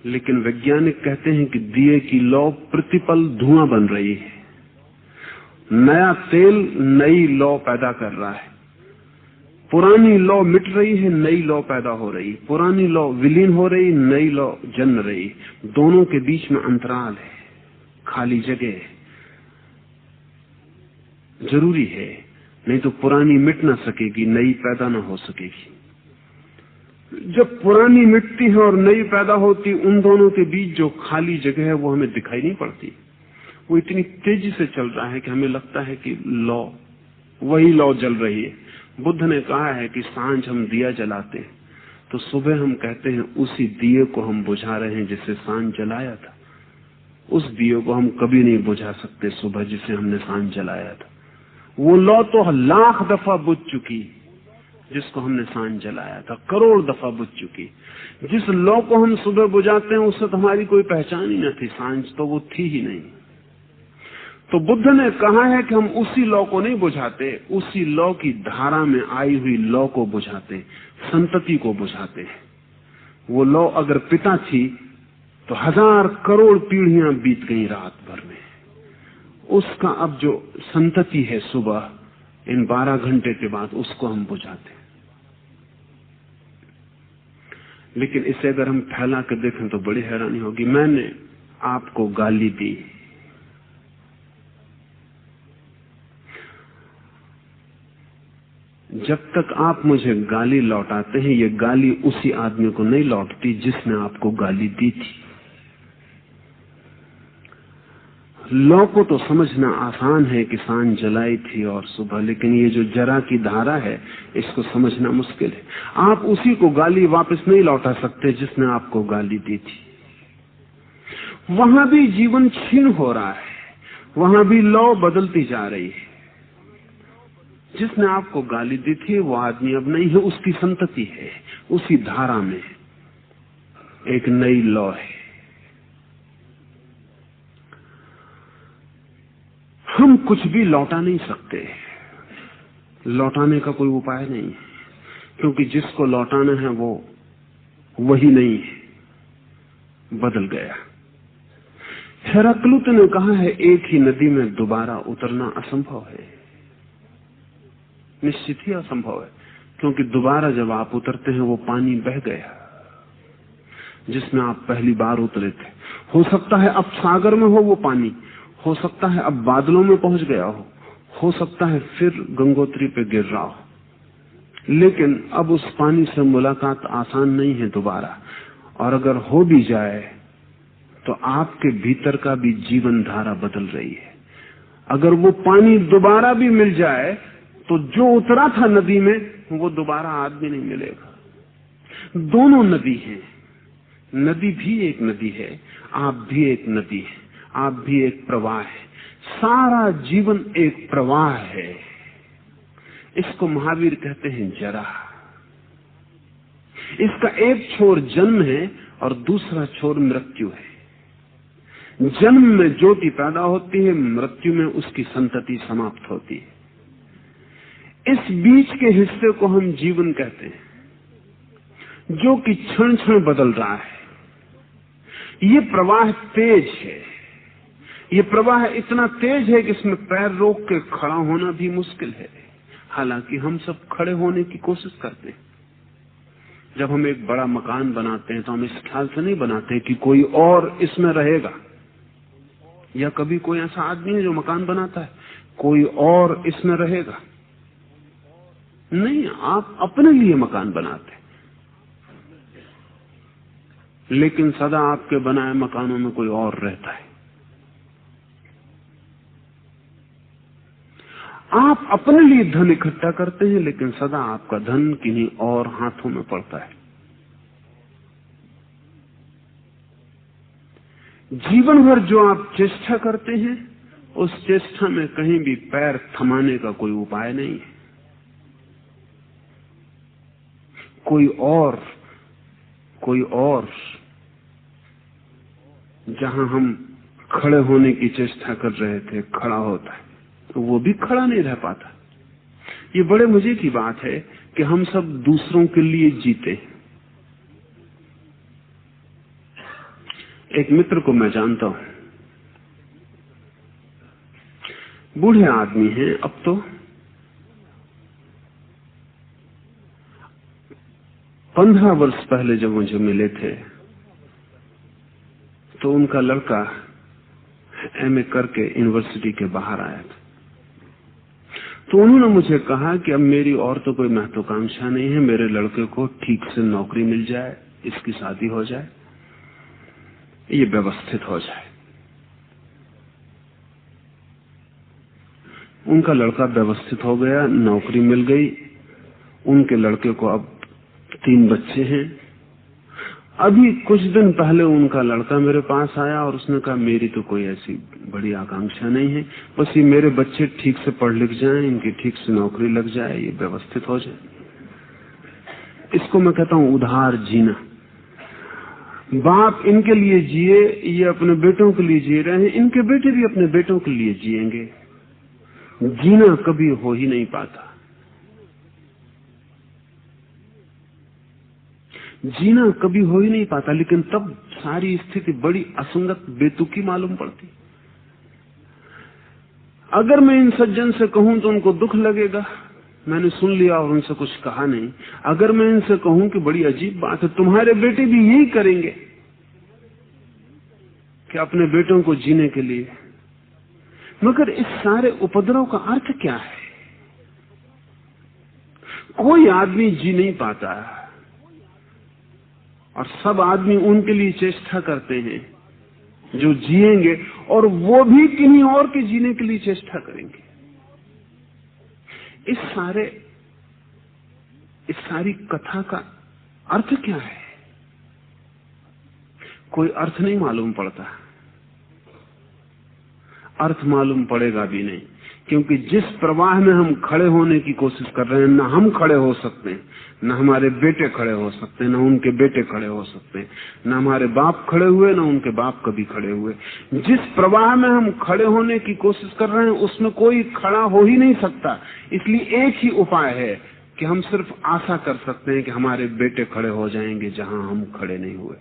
लेकिन वैज्ञानिक कहते हैं कि दिए की लौ प्रतिपल धुआं बन रही है। नया तेल नई लौ पैदा कर रहा है। पुरानी लौ मिट रही है, नई लौ पैदा हो रही। पुरानी लौ विलीन हो रही, नई लौ जन्म रही। दोनों के बीच में अंतराल है, खाली जगह जरूरी है, नहीं तो पुरानी मिट ना सकेगी, नई पैदा ना हो सकेगी। जब पुरानी मिटती है और नई पैदा होती, उन दोनों के बीच जो खाली जगह है वो हमें दिखाई नहीं पड़ती। वो इतनी तेजी से चल रहा है कि हमें लगता है कि लौ, वही लौ जल रही है। बुद्ध ने कहा है कि सांझ हम दिया जलाते हैं तो सुबह हम कहते हैं उसी दिए को हम बुझा रहे हैं जिसे सांझ जलाया था। उस दिए को हम कभी नहीं बुझा सकते सुबह जिसे हमने सांझ जलाया था। वो लौ तो लाख दफा बुझ चुकी जिसको हमने सांझ जलाया था, करोड़ दफा बुझ चुकी। जिस लौ को हम सुबह बुझाते हैं उससे तो हमारी कोई पहचान ही न थी, सांझ तो वो थी ही नहीं। तो बुद्ध ने कहा है कि हम उसी लौ को नहीं बुझाते, उसी लौ की धारा में आई हुई लौ को बुझाते, संतति को बुझाते। वो लौ अगर पिता थी तो 1000 करोड़ पीढ़ियां बीत गई रात भर में। उसका अब जो संतति है सुबह, इन 12 घंटे के बाद उसको हम बुझाते। लेकिन इसे अगर हम फैला कर देखें तो बड़ी हैरानी होगी। मैंने आपको गाली दी, जब तक आप मुझे गाली लौटाते हैं, ये गाली उसी आदमी को नहीं लौटती जिसने आपको गाली दी थी। लौ को तो समझना आसान है कि सांझ जलाई थी और सुबह, लेकिन ये जो जरा की धारा है इसको समझना मुश्किल है। आप उसी को गाली वापस नहीं लौटा सकते जिसने आपको गाली दी थी। वहां भी जीवन क्षीण हो रहा है, वहां भी लौ बदलती जा रही है। जिसने आपको गाली दी थी वो आदमी अब नहीं है, उसकी संतति है। उसी धारा में एक नई लौ है। हम कुछ भी लौटा नहीं सकते, लौटाने का कोई उपाय नहीं है, क्योंकि जिसको लौटाना है वो वही नहीं है, बदल गया। हेराक्लितुस ने कहा है एक ही नदी में दोबारा उतरना असंभव है। निश्चित ही असंभव है, क्योंकि दोबारा जब आप उतरते हैं वो पानी बह गया जिसमें आप पहली बार उतरे थे। हो सकता है अब सागर में हो वो पानी, हो सकता है अब बादलों में पहुंच गया हो सकता है फिर गंगोत्री पे गिर रहा हो, लेकिन अब उस पानी से मुलाकात आसान नहीं है दोबारा। और अगर हो भी जाए तो आपके भीतर का भी जीवन धारा बदल रही है। अगर वो पानी दोबारा भी मिल जाए तो जो उतरा था नदी में वो दोबारा आदमी नहीं मिलेगा। दोनों नदी हैं, नदी भी एक नदी है, आप भी एक नदी है, आप भी एक प्रवाह है। सारा जीवन एक प्रवाह है। इसको महावीर कहते हैं जरा। इसका एक छोर जन्म है और दूसरा छोर मृत्यु है। जन्म में ज्योति पैदा होती है, मृत्यु में उसकी संतति समाप्त होती है। इस बीच के हिस्से को हम जीवन कहते हैं, जो कि क्षण क्षण बदल रहा है। ये प्रवाह तेज है, ये प्रवाह इतना तेज है कि इसमें पैर रोक के खड़ा होना भी मुश्किल है। हालांकि हम सब खड़े होने की कोशिश करते हैं। जब हम एक बड़ा मकान बनाते हैं तो हम इस ख्याल से नहीं बनाते कि कोई और इसमें रहेगा, या कभी कोई ऐसा आदमी है जो मकान बनाता है कोई और इसमें रहेगा। नहीं, आप अपने लिए मकान बनाते, लेकिन सदा आपके बनाए मकानों में कोई और रहता है। आप अपने लिए धन इकट्ठा करते हैं, लेकिन सदा आपका धन किन्हीं और हाथों में पड़ता है। जीवन भर जो आप चेष्टा करते हैं, उस चेष्टा में कहीं भी पैर थमाने का कोई उपाय नहीं है। कोई और जहां हम खड़े होने की चेष्टा कर रहे थे खड़ा होता है, तो वो भी खड़ा नहीं रह पाता। ये बड़े मजे की बात है कि हम सब दूसरों के लिए जीते। एक मित्र को मैं जानता हूं, बूढ़े आदमी हैं अब तो, 15 वर्ष पहले जब मुझे मिले थे तो उनका लड़का एमए करके यूनिवर्सिटी के बाहर आया था। तो उन्होंने मुझे कहा कि अब मेरी और तो कोई महत्वाकांक्षा नहीं है, मेरे लड़के को ठीक से नौकरी मिल जाए, इसकी शादी हो जाए, ये व्यवस्थित हो जाए। उनका लड़का व्यवस्थित हो गया, नौकरी मिल गई, उनके लड़के को अब 3 बच्चे हैं। अभी कुछ दिन पहले उनका लड़का मेरे पास आया और उसने कहा मेरी तो कोई ऐसी बड़ी आकांक्षा नहीं है, बस ये मेरे बच्चे ठीक से पढ़ लिख जाएं, इनकी ठीक से नौकरी लग जाए, ये व्यवस्थित हो जाए। इसको मैं कहता हूं उधार जीना। बाप इनके लिए जिए, ये अपने बेटों के लिए जी रहे हैं, इनके बेटे भी अपने बेटों के लिए जिएंगे। जीना कभी हो ही नहीं पाता, जीना कभी हो ही नहीं पाता। लेकिन तब सारी स्थिति बड़ी असंगत बेतुकी मालूम पड़ती। अगर मैं इन सज्जन से कहूं तो उनको दुख लगेगा मैंने सुन लिया और उनसे कुछ कहा नहीं। अगर मैं इनसे कहूं कि बड़ी अजीब बात है, तुम्हारे बेटे भी यही करेंगे कि अपने बेटों को जीने के लिए, मगर इस सारे उपद्रव का अर्थ क्या है? कोई आदमी जी नहीं पाता और सब आदमी उनके लिए चेष्टा करते हैं जो जिएंगे, और वो भी किन्हीं और के जीने के लिए चेष्टा करेंगे। इस सारी कथा का अर्थ क्या है? कोई अर्थ नहीं मालूम पड़ता, अर्थ मालूम पड़ेगा भी नहीं, क्योंकि जिस प्रवाह में हम खड़े होने की कोशिश कर रहे हैं, न हम खड़े हो सकते हैं, न हमारे बेटे खड़े हो सकते हैं, न उनके बेटे खड़े हो सकते हैं, न हमारे बाप खड़े हुए, न उनके बाप कभी खड़े हुए। जिस प्रवाह में हम खड़े होने की कोशिश कर रहे हैं उसमें कोई खड़ा हो ही नहीं सकता। इसलिए एक ही उपाय है कि हम सिर्फ आशा कर सकते हैं कि हमारे बेटे खड़े हो जाएंगे जहां हम खड़े नहीं हुए।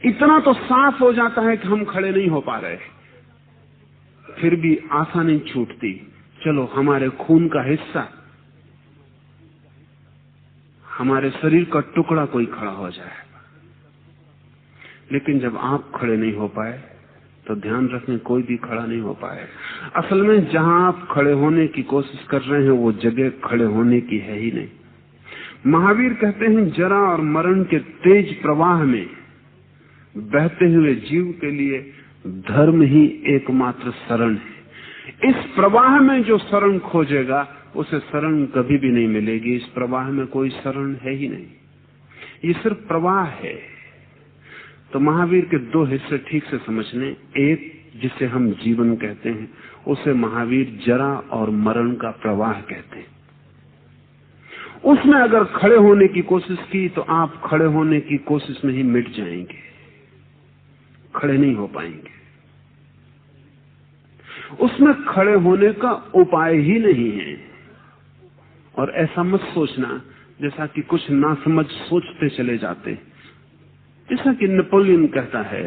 इतना तो साफ हो जाता है कि हम खड़े नहीं हो पा रहे, फिर भी आशा नहीं छूटती, चलो हमारे खून का हिस्सा, हमारे शरीर का टुकड़ा कोई खड़ा हो जाए। लेकिन जब आप खड़े नहीं हो पाए तो ध्यान रखें, कोई भी खड़ा नहीं हो पाए। असल में जहां आप खड़े होने की कोशिश कर रहे हैं वो जगह खड़े होने की है ही नहीं। महावीर कहते हैं, जरा और मरण के तेज प्रवाह में बहते हुए जीव के लिए धर्म ही एकमात्र शरण है। इस प्रवाह में जो शरण खोजेगा उसे शरण कभी भी नहीं मिलेगी। इस प्रवाह में कोई शरण है ही नहीं, ये सिर्फ प्रवाह है। तो महावीर के दो हिस्से ठीक से समझने, एक जिसे हम जीवन कहते हैं उसे महावीर जरा और मरण का प्रवाह कहते हैं। उसमें अगर खड़े होने की कोशिश की तो आप खड़े होने की कोशिश में ही मिट जाएंगे, खड़े नहीं हो पाएंगे। उसमें खड़े होने का उपाय ही नहीं है। और ऐसा मत सोचना जैसा कि कुछ नासमझ सोचते चले जाते, जैसा कि नेपोलियन कहता है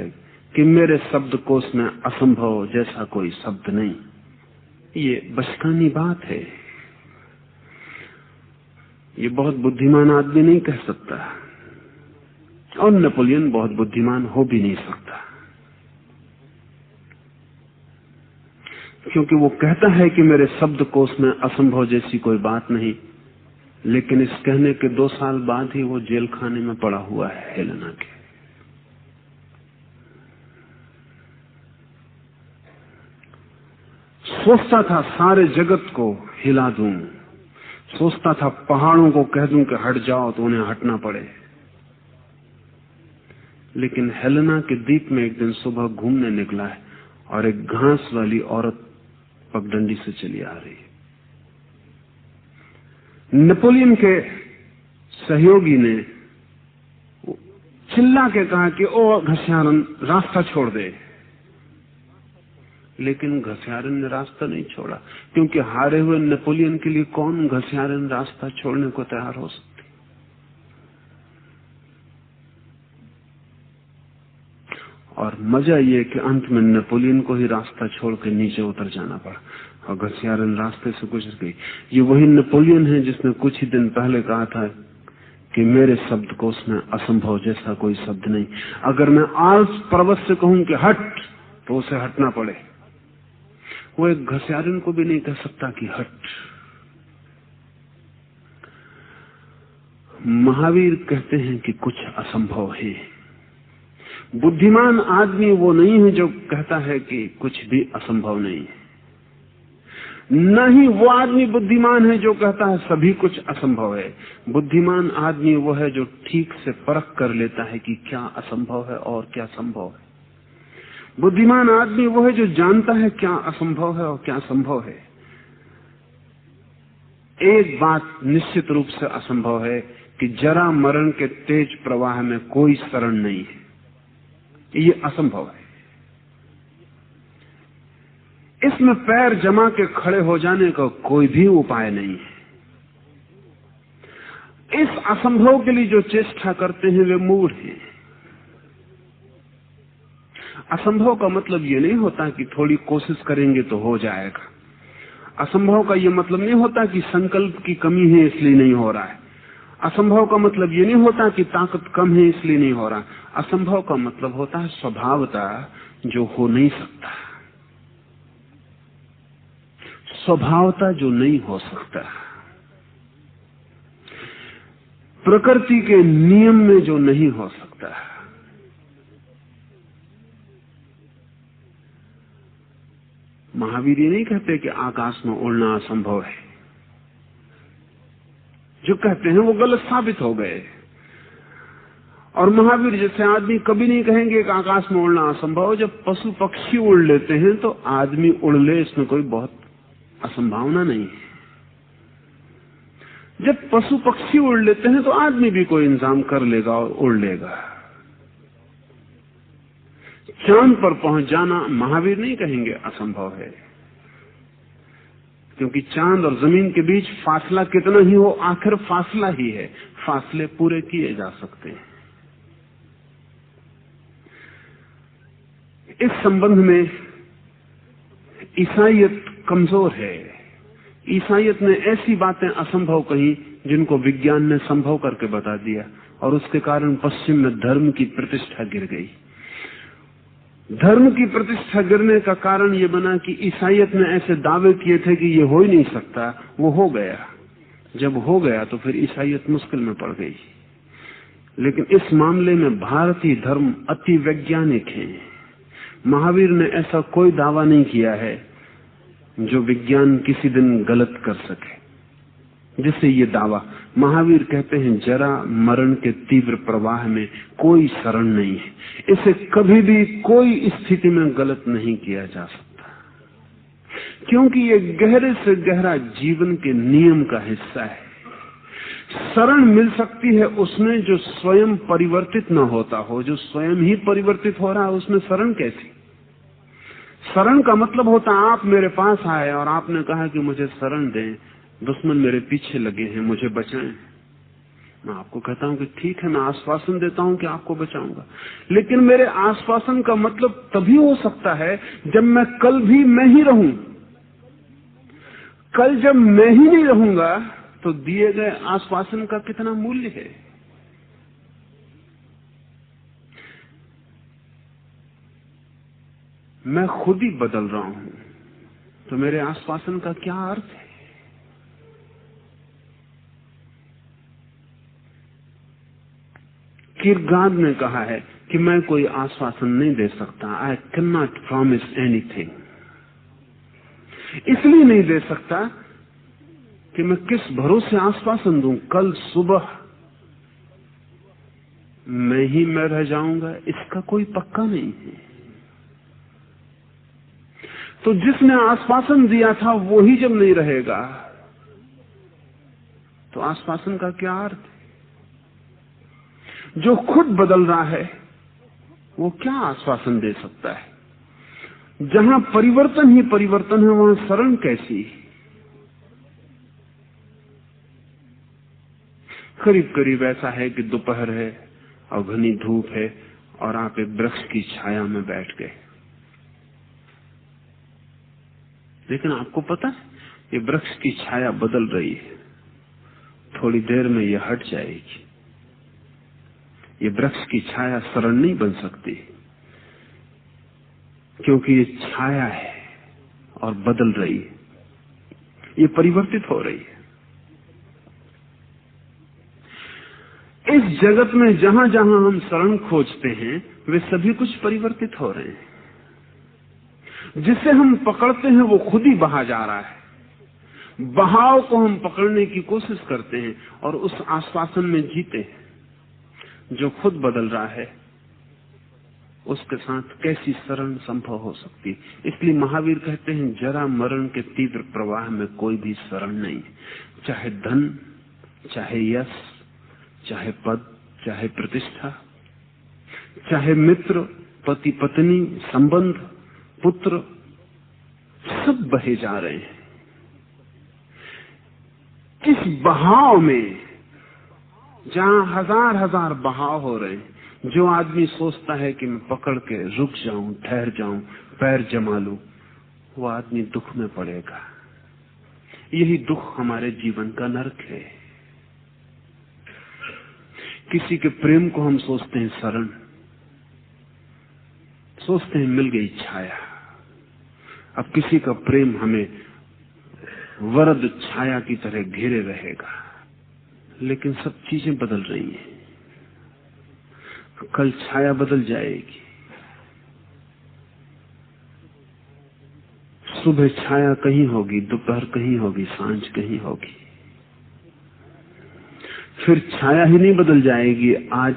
कि मेरे शब्दकोश में असंभव जैसा कोई शब्द नहीं। ये बचकानी बात है, ये बहुत बुद्धिमान आदमी नहीं कह सकता, और नेपोलियन बहुत बुद्धिमान हो भी नहीं सकता, क्योंकि वो कहता है कि मेरे शब्दकोश में असंभव जैसी कोई बात नहीं, लेकिन इस कहने के 2 साल बाद ही वो जेल खाने में पड़ा हुआ है हेलेना के। सोचता था सारे जगत को हिला दूं, सोचता था पहाड़ों को कह दूं कि हट जाओ तो उन्हें हटना पड़े। लेकिन हेलेना के द्वीप में एक दिन सुबह घूमने निकला है और एक घास वाली औरत पगडंडी से चली आ रही है। नेपोलियन के सहयोगी ने चिल्ला के कहा कि ओ घसियारन रास्ता छोड़ दे, लेकिन घसियारन ने रास्ता नहीं छोड़ा, क्योंकि हारे हुए नेपोलियन के लिए कौन घसियारन रास्ता छोड़ने को तैयार हो सकती। और मजा ये कि अंत में नेपोलियन को ही रास्ता छोड़ के नीचे उतर जाना पड़ा और घसियारन रास्ते से गुजर गई। ये वही नेपोलियन है जिसने कुछ ही दिन पहले कहा था कि मेरे शब्दकोश में असंभव जैसा कोई शब्द नहीं। अगर मैं आल्प्स पर्वत से कहूं कि हट तो उसे हटना पड़े। वो एक घसियारन को भी नहीं कह सकता कि हट। महावीर कहते हैं कि कुछ असंभव है। बुद्धिमान आदमी वो नहीं है जो कहता है कि कुछ भी असंभव नहीं है, न ही वो आदमी बुद्धिमान है जो कहता है सभी कुछ असंभव है। बुद्धिमान आदमी वो है जो ठीक से परख कर लेता है कि क्या असंभव है और क्या संभव है। बुद्धिमान आदमी वो है जो जानता है क्या असंभव है और क्या संभव है। एक बात निश्चित रूप से असंभव है कि जरा मरण के तेज प्रवाह में कोई शरण नहीं है, ये असंभव है। इसमें पैर जमा के खड़े हो जाने का कोई भी उपाय नहीं है। इस असंभव के लिए जो चेष्टा करते हैं वे मूढ़ हैं। असंभव का मतलब ये नहीं होता कि थोड़ी कोशिश करेंगे तो हो जाएगा। असंभव का यह मतलब नहीं होता कि संकल्प की कमी है इसलिए नहीं हो रहा है। असंभव का मतलब ये नहीं होता कि ताकत कम है इसलिए नहीं हो रहा। असंभव का मतलब होता है स्वभावता जो हो नहीं सकता, स्वभावता जो नहीं हो सकता, प्रकृति के नियम में जो नहीं हो सकता। महावीर ये नहीं कहते कि आकाश में उड़ना असंभव है। जो कहते हैं वो गलत साबित हो गए। और महावीर जैसे आदमी कभी नहीं कहेंगे कि आकाश में उड़ना असंभव। जब पशु पक्षी उड़ लेते हैं तो आदमी उड़ ले, इसमें कोई बहुत असंभावना नहीं है। जब पशु पक्षी उड़ लेते हैं तो आदमी भी कोई इंतजाम कर लेगा और उड़ लेगा। चांद पर पहुंच जाना महावीर नहीं कहेंगे असंभव है, क्योंकि चांद और जमीन के बीच फासला कितना ही हो, आखिर फासला ही है। फासले पूरे किए जा सकते हैं। इस संबंध में ईसाईयत कमजोर है। ईसाईयत ने ऐसी बातें असंभव कही जिनको विज्ञान ने संभव करके बता दिया, और उसके कारण पश्चिम में धर्म की प्रतिष्ठा गिर गई। धर्म की प्रतिष्ठा गिरने का कारण यह बना कि ईसाईयत ने ऐसे दावे किए थे कि ये हो ही नहीं सकता, वो हो गया। जब हो गया तो फिर ईसाईयत मुश्किल में पड़ गई। लेकिन इस मामले में भारतीय धर्म अति वैज्ञानिक है। महावीर ने ऐसा कोई दावा नहीं किया है जो विज्ञान किसी दिन गलत कर सके। जिससे ये दावा, महावीर कहते हैं जरा मरण के तीव्र प्रवाह में कोई शरण नहीं है। इसे कभी भी कोई स्थिति में गलत नहीं किया जा सकता, क्योंकि ये गहरे से गहरा जीवन के नियम का हिस्सा है। शरण मिल सकती है उसमें जो स्वयं परिवर्तित न होता हो। जो स्वयं ही परिवर्तित हो रहा है उसमें शरण कैसी? शरण का मतलब होता है आप मेरे पास आए और आपने कहा कि मुझे शरण दें, दुश्मन मेरे पीछे लगे हैं, मुझे बचाएं। मैं आपको कहता हूं कि ठीक है, मैं आश्वासन देता हूं कि आपको बचाऊंगा। लेकिन मेरे आश्वासन का मतलब तभी हो सकता है जब मैं कल भी मैं ही रहूं। कल जब मैं ही नहीं रहूंगा तो दिए गए आश्वासन का कितना मूल्य है? मैं खुद ही बदल रहा हूं तो मेरे आश्वासन का क्या अर्थ है? किरगाद ने कहा है कि मैं कोई आश्वासन नहीं दे सकता। I can not promise anything. इसलिए नहीं दे सकता कि मैं किस भरोसे आश्वासन दूं। कल सुबह मैं ही मैं रह जाऊंगा, इसका कोई पक्का नहीं है। तो जिसने आश्वासन दिया था वो ही जब नहीं रहेगा तो आश्वासन का क्या अर्थ है? जो खुद बदल रहा है वो क्या आश्वासन दे सकता है? जहां परिवर्तन ही परिवर्तन है वहां शरण कैसी? करीब करीब ऐसा है कि दोपहर है और घनी धूप है और आप एक वृक्ष की छाया में बैठ गए। लेकिन आपको पता है ये वृक्ष की छाया बदल रही है, थोड़ी देर में ये हट जाएगी। ये वृक्ष की छाया शरण नहीं बन सकती, क्योंकि ये छाया है और बदल रही है, ये परिवर्तित हो रही है। इस जगत में जहां जहां हम शरण खोजते हैं वे सभी कुछ परिवर्तित हो रहे हैं। जिसे हम पकड़ते हैं वो खुद ही बहा जा रहा है। बहाव को हम पकड़ने की कोशिश करते हैं और उस आश्वासन में जीते हैं। जो खुद बदल रहा है उसके साथ कैसी शरण संभव हो सकती? इसलिए महावीर कहते हैं जरा मरण के तीव्र प्रवाह में कोई भी शरण नहीं है। चाहे धन, चाहे यश, चाहे पद, चाहे प्रतिष्ठा, चाहे मित्र, पति पत्नी, संबंध, पुत्र, सब बहे जा रहे हैं। इस बहाव में जहां हजार हजार बहाव हो रहे हैं, जो आदमी सोचता है कि मैं पकड़ के रुक जाऊं, ठहर जाऊं, पैर जमा लूं, वो आदमी दुख में पड़ेगा। यही दुख हमारे जीवन का नरक है। किसी के प्रेम को हम सोचते हैं शरण, सोचते हैं मिल गई छाया। अब किसी का प्रेम हमें वरद छाया की तरह घेरे रहेगा, लेकिन सब चीजें बदल रही हैं। कल छाया बदल जाएगी। सुबह छाया कहीं होगी, दोपहर कहीं होगी, सांझ कहीं होगी। फिर छाया ही नहीं बदल जाएगी। आज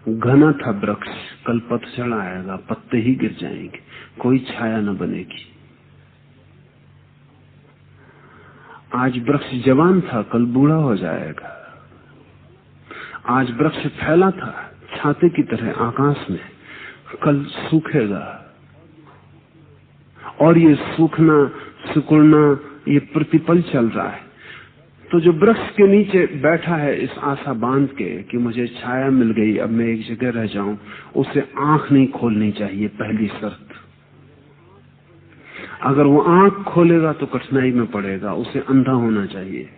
घना था वृक्ष, कल पतझड़ आएगा, पत्ते ही गिर जाएंगे, कोई छाया न बनेगी। आज वृक्ष जवान था, कल बूढ़ा हो जाएगा। आज वृक्ष फैला था छाते की तरह आकाश में, कल सूखेगा। और ये सूखना सिकुड़ना ये प्रतिपल चल रहा है। तो जो वृक्ष के नीचे बैठा है इस आशा बांध के कि मुझे छाया मिल गई, अब मैं एक जगह रह जाऊं, उसे आंख नहीं खोलनी चाहिए, पहली शर्त। अगर वो आंख खोलेगा तो कठिनाई में पड़ेगा, उसे अंधा होना चाहिए।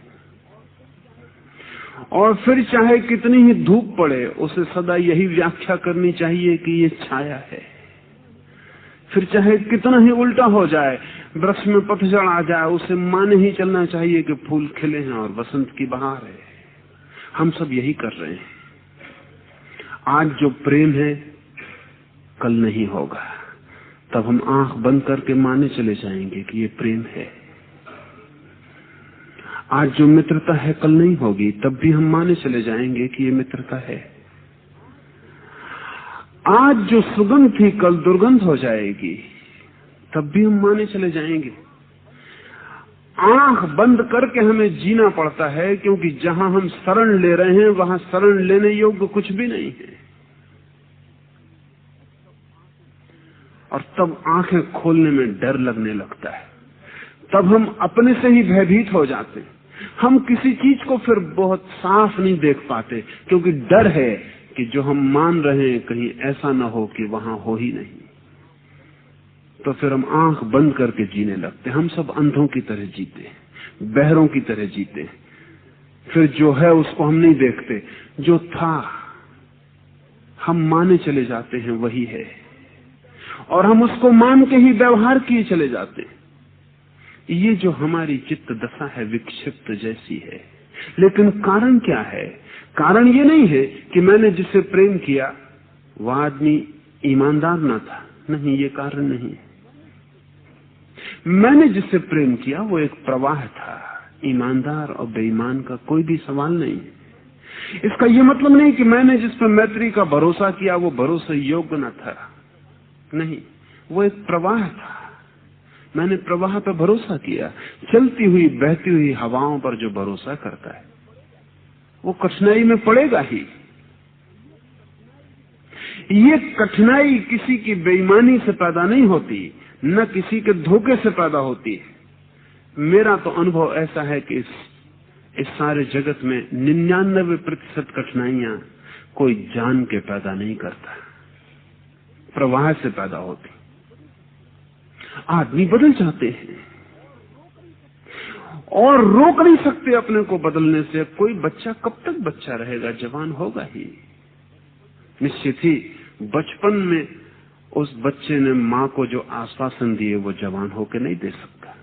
और फिर चाहे कितनी ही धूप पड़े, उसे सदा यही व्याख्या करनी चाहिए कि ये छाया है। फिर चाहे कितना ही उल्टा हो जाए, वृक्ष में पतझड़ आ जाए, उसे मान ही चलना चाहिए कि फूल खिले हैं और बसंत की बहार है। हम सब यही कर रहे हैं। आज जो प्रेम है कल नहीं होगा, तब हम आंख बंद करके माने चले जाएंगे कि ये प्रेम है। आज जो मित्रता है कल नहीं होगी, तब भी हम माने चले जाएंगे कि ये मित्रता है। आज जो सुगंध थी कल दुर्गंध हो जाएगी, तब भी हम माने चले जाएंगे। आंख बंद करके हमें जीना पड़ता है, क्योंकि जहां हम शरण ले रहे हैं वहां शरण लेने योग्य कुछ भी नहीं है। और तब आंखें खोलने में डर लगने लगता है, तब हम अपने से ही भयभीत हो जाते हैं। हम किसी चीज को फिर बहुत साफ नहीं देख पाते, क्योंकि डर है कि जो हम मान रहे हैं कहीं ऐसा न हो कि वहां हो ही नहीं। तो फिर हम आंख बंद करके जीने लगते। हम सब अंधों की तरह जीते, बहरों की तरह जीते। फिर जो है उसको हम नहीं देखते, जो था हम माने चले जाते हैं वही है, और हम उसको मान के ही व्यवहार किए चले जाते हैं। ये जो हमारी चित्त दशा है विक्षिप्त जैसी है। लेकिन कारण क्या है? कारण ये नहीं है कि मैंने जिसे प्रेम किया वह आदमी ईमानदार ना था, नहीं, ये कारण नहीं। मैंने जिसे प्रेम किया वो एक प्रवाह था, ईमानदार और बेईमान का कोई भी सवाल नहीं। इसका ये मतलब नहीं कि मैंने जिस पर मैत्री का भरोसा किया वो भरोसे योग्य न था, नहीं, वो एक प्रवाह था। मैंने प्रवाह पर भरोसा किया। चलती हुई बहती हुई हवाओं पर जो भरोसा करता है वो कठिनाई में पड़ेगा ही। ये कठिनाई किसी की बेईमानी से पैदा नहीं होती, न किसी के धोखे से पैदा होती है। मेरा तो अनुभव ऐसा है कि इस सारे जगत में 99% कठिनाइयां कोई जान के पैदा नहीं करता, प्रवाह से पैदा होती। आदमी बदल जाते हैं और रोक नहीं सकते अपने को बदलने से। कोई बच्चा कब तक बच्चा रहेगा, जवान होगा ही निश्चित ही। बचपन में उस बच्चे ने मां को जो आश्वासन दिए वो जवान होकर नहीं दे सकता।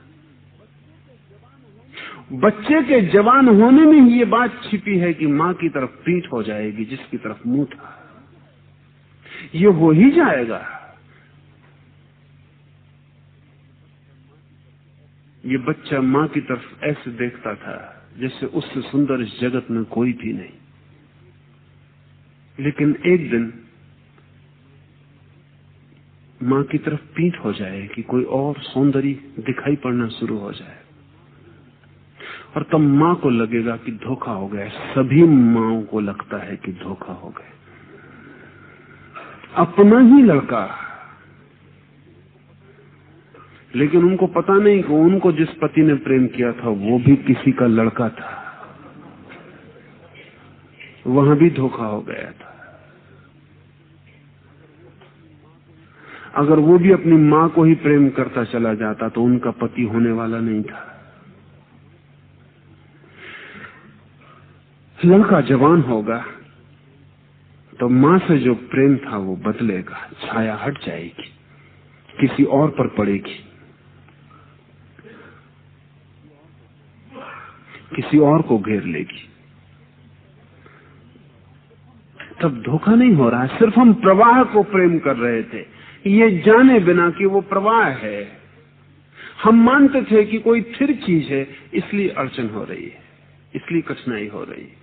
बच्चे के जवान होने में ही ये बात छिपी है कि मां की तरफ पीठ हो जाएगी, जिसकी तरफ मुंह था ये हो ही जाएगा। ये बच्चा मां की तरफ ऐसे देखता था जैसे उससे सुंदर इस जगत में कोई भी नहीं। लेकिन एक दिन मां की तरफ पीठ हो जाए कि कोई और सौंदर्य दिखाई पड़ना शुरू हो जाए, और तब मां को लगेगा कि धोखा हो गया। सभी माओं को लगता है कि धोखा हो गया। अपना ही लड़का, लेकिन उनको पता नहीं कि उनको जिस पति ने प्रेम किया था वो भी किसी का लड़का था, वहां भी धोखा हो गया था। अगर वो भी अपनी मां को ही प्रेम करता चला जाता तो उनका पति होने वाला नहीं था। लड़का जवान होगा तो मां से जो प्रेम था वो बदलेगा, छाया हट जाएगी, किसी और पर पड़ेगी, किसी और को घेर लेगी। तब धोखा नहीं हो रहा है, सिर्फ हम प्रवाह को प्रेम कर रहे थे, ये जाने बिना कि वो प्रवाह है। हम मानते थे कि कोई स्थिर चीज है, इसलिए अड़चन हो रही है, इसलिए कठिनाई हो रही है।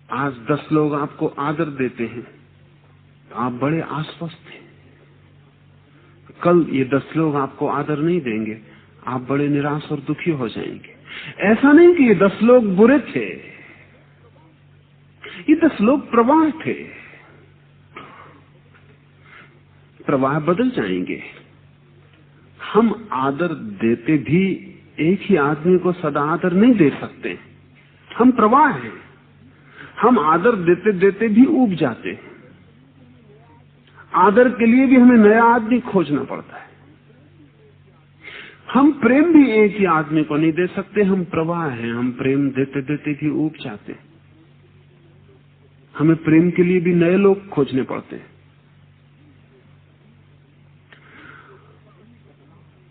आज 10 लोग आपको आदर देते हैं तो आप बड़े आश्वस्त हैं। कल ये 10 लोग आपको आदर नहीं देंगे, आप बड़े निराश और दुखी हो जाएंगे। ऐसा नहीं कि ये 10 लोग बुरे थे, ये 10 लोग प्रवाह थे, प्रवाह बदल जाएंगे। हम आदर देते भी एक ही आदमी को सदा आदर नहीं दे सकते, हम प्रवाह हैं। हम आदर देते देते भी ऊब जाते हैं, आदर के लिए भी हमें नया आदमी खोजना पड़ता है। हम प्रेम भी एक ही आदमी को नहीं दे सकते, हम प्रवाह हैं, हम प्रेम देते देते भी ऊब जाते हैं, हमें प्रेम के लिए भी नए लोग खोजने पड़ते हैं।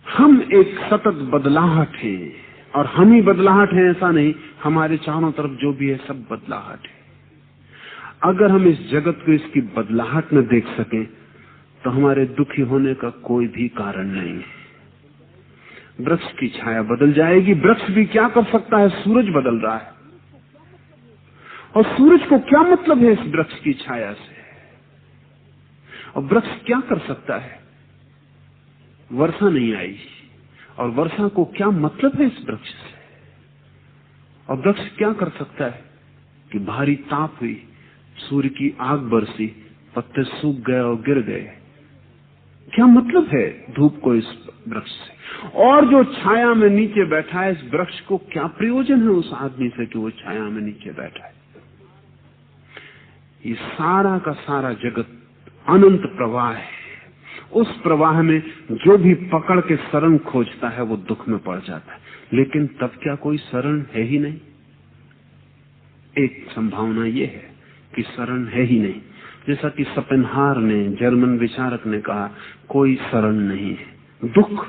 हम एक सतत बदलाहट है, और हम ही बदलाहट है ऐसा नहीं, हमारे चारों तरफ जो भी है सब बदलाहट है। अगर हम इस जगत को इसकी बदलाहट में देख सकें तो हमारे दुखी होने का कोई भी कारण नहीं है। वृक्ष की छाया बदल जाएगी, वृक्ष भी क्या कर सकता है, सूरज बदल रहा है, और सूरज को क्या मतलब है इस वृक्ष की छाया से, और वृक्ष क्या कर सकता है, वर्षा नहीं आई, और वर्षा को क्या मतलब है इस वृक्ष से, और वृक्ष क्या कर सकता है कि भारी ताप हुई, सूर्य की आग बरसी, पत्ते सूख गए और गिर गए, क्या मतलब है धूप को इस वृक्ष से। और जो छाया में नीचे बैठा है, इस वृक्ष को क्या प्रयोजन है उस आदमी से कि वो छाया में नीचे बैठा है। ये सारा का सारा जगत अनंत प्रवाह है, उस प्रवाह में जो भी पकड़ के शरण खोजता है वो दुख में पड़ जाता है। लेकिन तब क्या कोई शरण है ही नहीं? एक संभावना ये है कि शरण है ही नहीं, जैसा कि शोपेनहावर ने, जर्मन विचारक ने कहा, कोई शरण नहीं है, दुख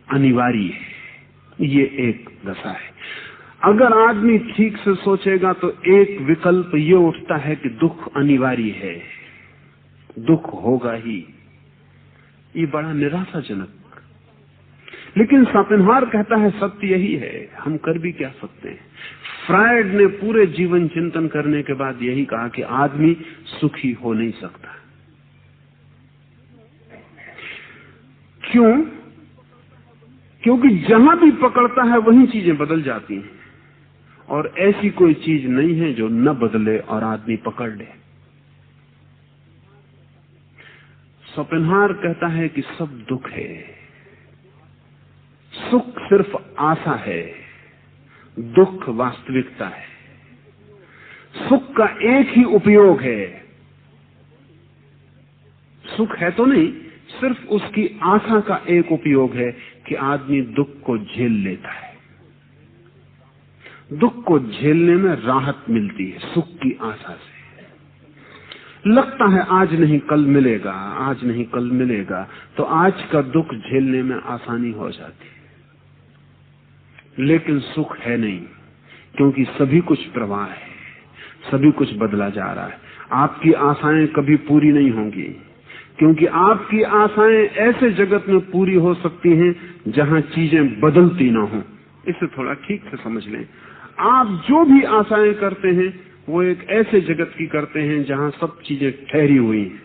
अनिवार्य है। ये एक दशा है। अगर आदमी ठीक से सोचेगा तो एक विकल्प ये उठता है कि दुख अनिवार्य है, दुख होगा ही। ये बड़ा निराशाजनक, लेकिन शोपेनहावर कहता है सत्य यही है, हम कर भी क्या सकते हैं। फ्रायड ने पूरे जीवन चिंतन करने के बाद यही कहा कि आदमी सुखी हो नहीं सकता। क्यों? क्योंकि जहां भी पकड़ता है वहीं चीजें बदल जाती हैं, और ऐसी कोई चीज नहीं है जो न बदले और आदमी पकड़ ले। शोपेनहावर कहता है कि सब दुख है, सुख सिर्फ आशा है, दुख वास्तविकता है। सुख का एक ही उपयोग है, सुख है तो नहीं, सिर्फ उसकी आशा का एक उपयोग है कि आदमी दुख को झेल लेता है। दुख को झेलने में राहत मिलती है सुख की आशा से। लगता है आज नहीं कल मिलेगा, आज नहीं कल मिलेगा, तो आज का दुख झेलने में आसानी हो जाती है। लेकिन सुख है नहीं, क्योंकि सभी कुछ प्रवाह है, सभी कुछ बदला जा रहा है। आपकी आशाएं कभी पूरी नहीं होंगी, क्योंकि आपकी आशाएं ऐसे जगत में पूरी हो सकती हैं जहां चीजें बदलती ना हो। इसे थोड़ा ठीक से समझ लें। आप जो भी आशाएं करते हैं वो एक ऐसे जगत की करते हैं जहां सब चीजें ठहरी हुई हैं।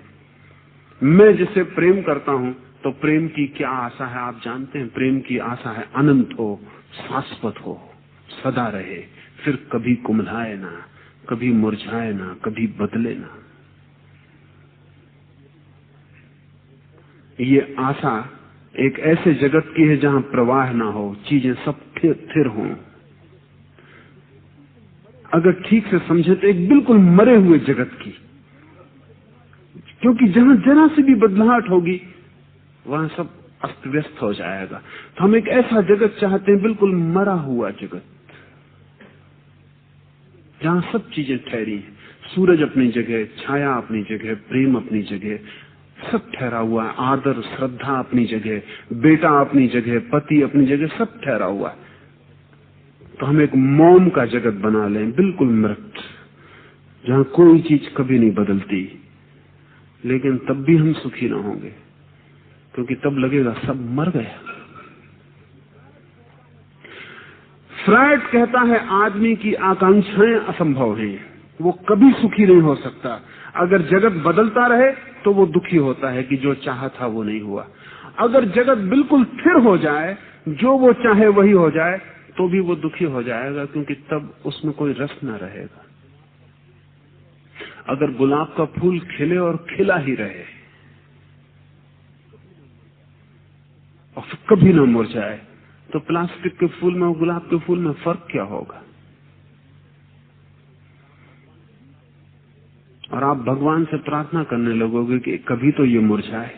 मैं जिसे प्रेम करता हूं तो प्रेम की क्या आशा है आप जानते हैं? प्रेम की आशा है अनंत हो, शाश्वत हो, सदा रहे, फिर कभी कुमलाए ना, कभी मुरझाए ना, कभी बदले ना। ये आशा एक ऐसे जगत की है जहां प्रवाह ना हो, चीजें सब स्थिर हों। अगर ठीक से समझे तो एक बिल्कुल मरे हुए जगत की, क्योंकि जहां जरा से भी बदलाहट होगी वहां सब अस्त व्यस्त हो जाएगा। तो हम एक ऐसा जगत चाहते हैं, बिल्कुल मरा हुआ जगत, जहां सब चीजें ठहरी हैं, सूरज अपनी जगह, छाया अपनी जगह, प्रेम अपनी जगह, सब ठहरा हुआ है, आदर श्रद्धा अपनी जगह, बेटा अपनी जगह, पति अपनी जगह, सब ठहरा हुआ है। तो हम एक मौन का जगत बना लें, बिल्कुल मृत, जहां कोई चीज कभी नहीं बदलती, लेकिन तब भी हम सुखी ना होंगे, क्योंकि तब लगेगा सब मर गया। फ्रायड कहता है आदमी की आकांक्षाएं असंभव हैं, वो कभी सुखी नहीं हो सकता। अगर जगत बदलता रहे तो वो दुखी होता है कि जो चाहा था वो नहीं हुआ। अगर जगत बिल्कुल स्थिर हो जाए, जो वो चाहे वही हो जाए, तो भी वो दुखी हो जाएगा, क्योंकि तब उसमें कोई रस न रहेगा। अगर गुलाब का फूल खिले और खिला ही रहे और फिर कभी न मुरझाए, तो प्लास्टिक के फूल में और गुलाब के फूल में फर्क क्या होगा? और आप भगवान से प्रार्थना करने लगोगे कि कभी तो ये मुरझाए,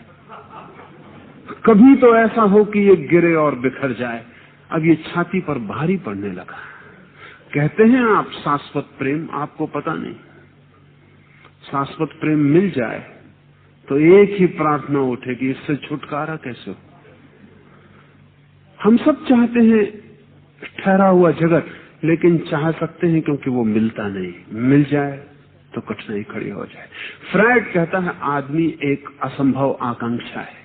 कभी तो ऐसा हो कि ये गिरे और बिखर जाए। अब ये छाती पर भारी पड़ने लगा। कहते हैं आप शाश्वत प्रेम, आपको पता नहीं। शाश्वत प्रेम मिल जाए तो एक ही प्रार्थना उठे कि इससे छुटकारा कैसे हो। हम सब चाहते हैं ठहरा हुआ जगत, लेकिन चाह सकते हैं क्योंकि वो मिलता नहीं। मिल जाए तो कठिनाई खड़ी हो जाए। फ्रायड कहता है आदमी एक असंभव आकांक्षा है।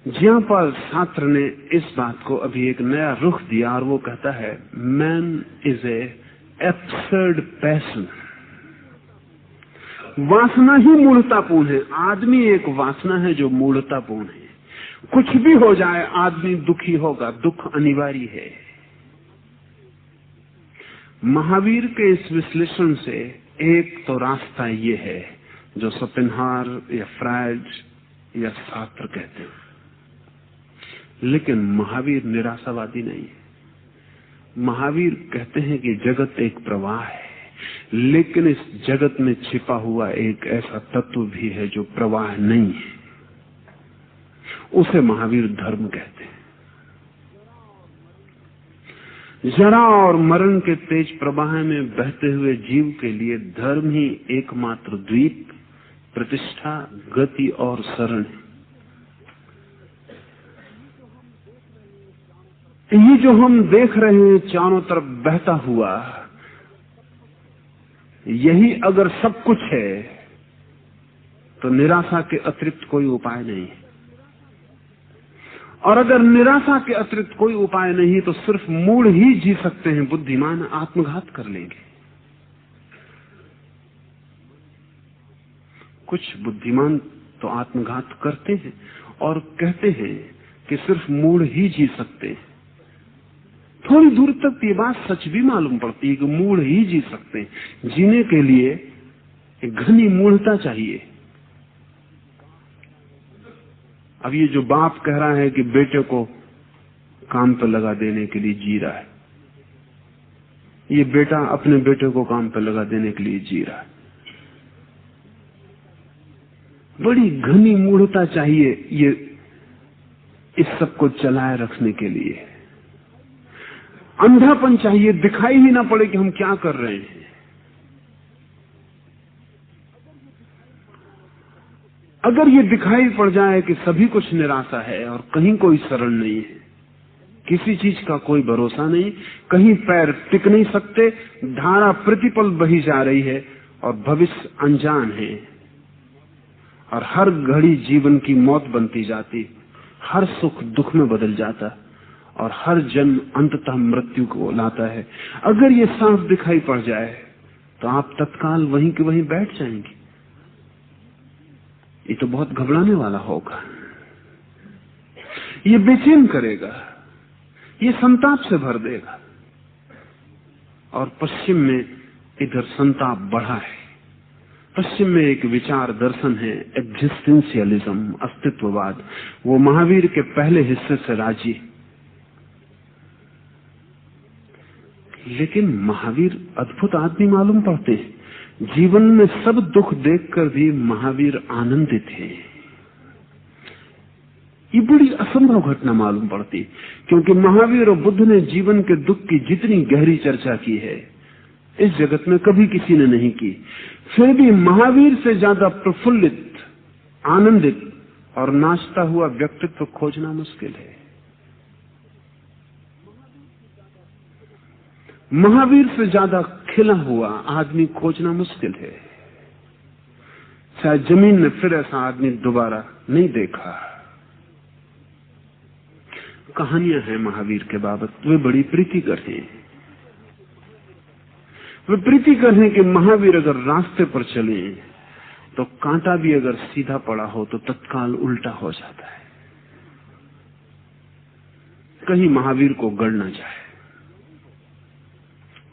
जियां पाल सार्त्र ने इस बात को अभी एक नया रुख दिया और वो कहता है man is a absurd passion. वासना ही मूढ़तापूर्ण है। आदमी एक वासना है जो मूढ़तापूर्ण है। कुछ भी हो जाए आदमी दुखी होगा, दुख अनिवार्य है। महावीर के इस विश्लेषण से एक तो रास्ता ये है जो शोपेनहावर या फ्रायड या सार्त्र कहते हैं, लेकिन महावीर निराशावादी नहीं है। महावीर कहते हैं कि जगत एक प्रवाह है, लेकिन इस जगत में छिपा हुआ एक ऐसा तत्व भी है जो प्रवाह नहीं है। उसे महावीर धर्म कहते हैं। जरा और मरण के तेज प्रवाह में बहते हुए जीव के लिए धर्म ही एकमात्र द्वीप, प्रतिष्ठा, गति और शरण है। ये जो हम देख रहे हैं चारों तरफ बहता हुआ, यही अगर सब कुछ है तो निराशा के अतिरिक्त कोई उपाय नहीं है। और अगर निराशा के अतिरिक्त कोई उपाय नहीं तो सिर्फ मूढ़ ही जी सकते हैं। बुद्धिमान आत्मघात कर लेंगे। कुछ बुद्धिमान तो आत्मघात करते हैं और कहते हैं कि सिर्फ मूढ़ ही जी सकते हैं। थोड़ी दूर तक ये बात सच भी मालूम पड़ती है कि मूढ़ ही जी सकते हैं। जीने के लिए एक घनी मूढ़ता चाहिए। अब ये जो बाप कह रहा है कि बेटे को काम पर लगा देने के लिए जी रहा है, ये बेटा अपने बेटे को काम पर लगा देने के लिए जी रहा है। बड़ी घनी मूढ़ता चाहिए ये इस सब को चलाए रखने के लिए। अंधापन चाहिए, दिखाई ही ना पड़े कि हम क्या कर रहे हैं। अगर ये दिखाई पड़ जाए कि सभी कुछ निराशा है और कहीं कोई शरण नहीं है, किसी चीज का कोई भरोसा नहीं, कहीं पैर टिक नहीं सकते, धारा प्रतिपल बही जा रही है और भविष्य अनजान है और हर घड़ी जीवन की मौत बनती जाती, हर सुख दुख में बदल जाता और हर जन्म अंततः मृत्यु को लाता है। अगर ये साफ दिखाई पड़ जाए तो आप तत्काल वहीं के वहीं बैठ जाएंगे। ये तो बहुत घबराने वाला होगा। ये बेचैन करेगा, ये संताप से भर देगा। और पश्चिम में इधर संताप बढ़ा है। पश्चिम में एक विचार दर्शन है एग्जिस्टेंशियलिज्म, अस्तित्ववाद। वो महावीर के पहले हिस्से से राजी, लेकिन महावीर अद्भुत आदमी मालूम पड़ते हैं। जीवन में सब दुख देखकर भी महावीर आनंदित है। ये बड़ी असंभव घटना मालूम पड़ती, क्योंकि महावीर और बुद्ध ने जीवन के दुख की जितनी गहरी चर्चा की है इस जगत में कभी किसी ने नहीं की। फिर भी महावीर से ज्यादा प्रफुल्लित, आनंदित और नाचता हुआ व्यक्तित्व खोजना मुश्किल है। महावीर से ज्यादा खिला हुआ आदमी खोजना मुश्किल है। शायद जमीन ने फिर ऐसा आदमी दोबारा नहीं देखा। कहानियां हैं महावीर के बाबत, वे बड़ी प्रीतिकर हैं। वे प्रीतिकर हैं कि महावीर अगर रास्ते पर चले तो कांटा भी अगर सीधा पड़ा हो तो तत्काल उल्टा हो जाता है, कहीं महावीर को गड़ ना जाए।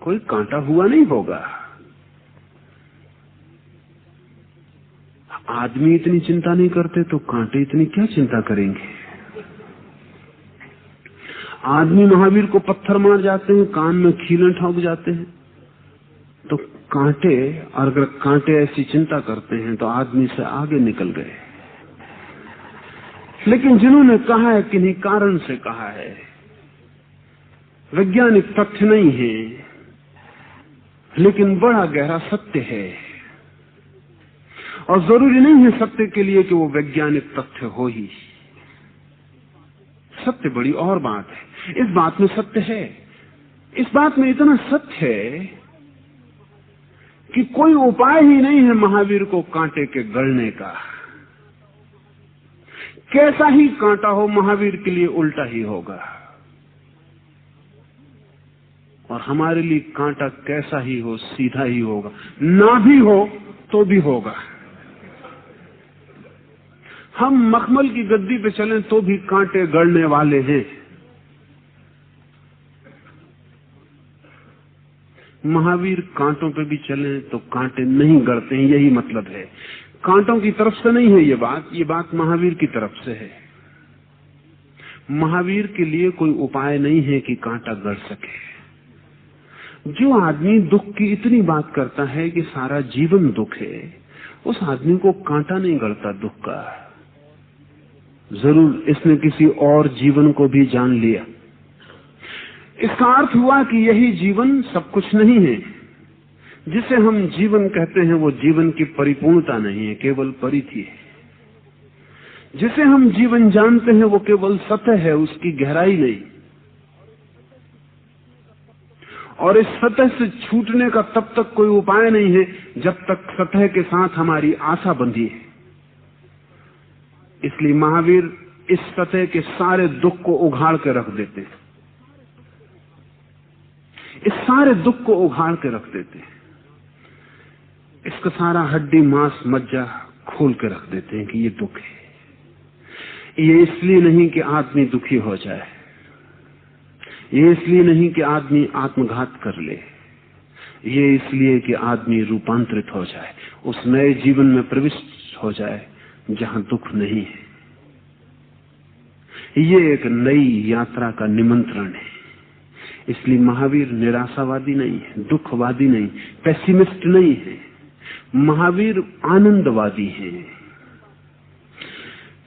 कोई कांटा हुआ नहीं होगा। आदमी इतनी चिंता नहीं करते तो कांटे इतनी क्या चिंता करेंगे। आदमी महावीर को पत्थर मार जाते हैं, कान में खीलन ठोक जाते हैं, तो कांटे, और अगर कांटे ऐसी चिंता करते हैं तो आदमी से आगे निकल गए। लेकिन जिन्होंने कहा है किन्हीं कारण से कहा है, वैज्ञानिक तथ्य नहीं है लेकिन बड़ा गहरा सत्य है, और जरूरी नहीं है सत्य के लिए कि वो वैज्ञानिक तथ्य हो ही। सत्य बड़ी और बात है। इस बात में सत्य है, इस बात में इतना सत्य है कि कोई उपाय ही नहीं है महावीर को कांटे के गड़ने का। कैसा ही कांटा हो महावीर के लिए उल्टा ही होगा, और हमारे लिए कांटा कैसा ही हो सीधा ही होगा, ना भी हो तो भी होगा। हम मखमल की गद्दी पे चलें तो भी कांटे गड़ने वाले हैं। महावीर कांटों पे भी चलें तो कांटे नहीं गड़ते हैं, यही मतलब है। कांटों की तरफ से नहीं है ये बात महावीर की तरफ से है। महावीर के लिए कोई उपाय नहीं है कि कांटा गड़ सके। जो आदमी दुख की इतनी बात करता है कि सारा जीवन दुख है, उस आदमी को कांटा नहीं गड़ता दुख का। जरूर इसने किसी और जीवन को भी जान लिया। इसका अर्थ हुआ कि यही जीवन सब कुछ नहीं है। जिसे हम जीवन कहते हैं वो जीवन की परिपूर्णता नहीं है, केवल परिधि है। जिसे हम जीवन जानते हैं वो केवल सतह है, उसकी गहराई नहीं। और इस सतह से छूटने का तब तक कोई उपाय नहीं है जब तक सतह के साथ हमारी आशा बंधी है। इसलिए महावीर इस सतह के सारे दुख को उघाड़ के रख देते हैं, इस सारे दुख को उघाड़ के रख देते हैं। इसका सारा हड्डी मांस मज्जा खोल के रख देते हैं कि ये दुख है। ये इसलिए नहीं कि आदमी दुखी हो जाए, ये इसलिए नहीं कि आदमी आत्मघात कर ले, ये इसलिए कि आदमी रूपांतरित हो जाए, उस नए जीवन में प्रविष्ट हो जाए जहां दुख नहीं है। ये एक नई यात्रा का निमंत्रण है। इसलिए महावीर निराशावादी नहीं है, दुखवादी नहीं, पेसिमिस्ट नहीं है। महावीर आनंदवादी है।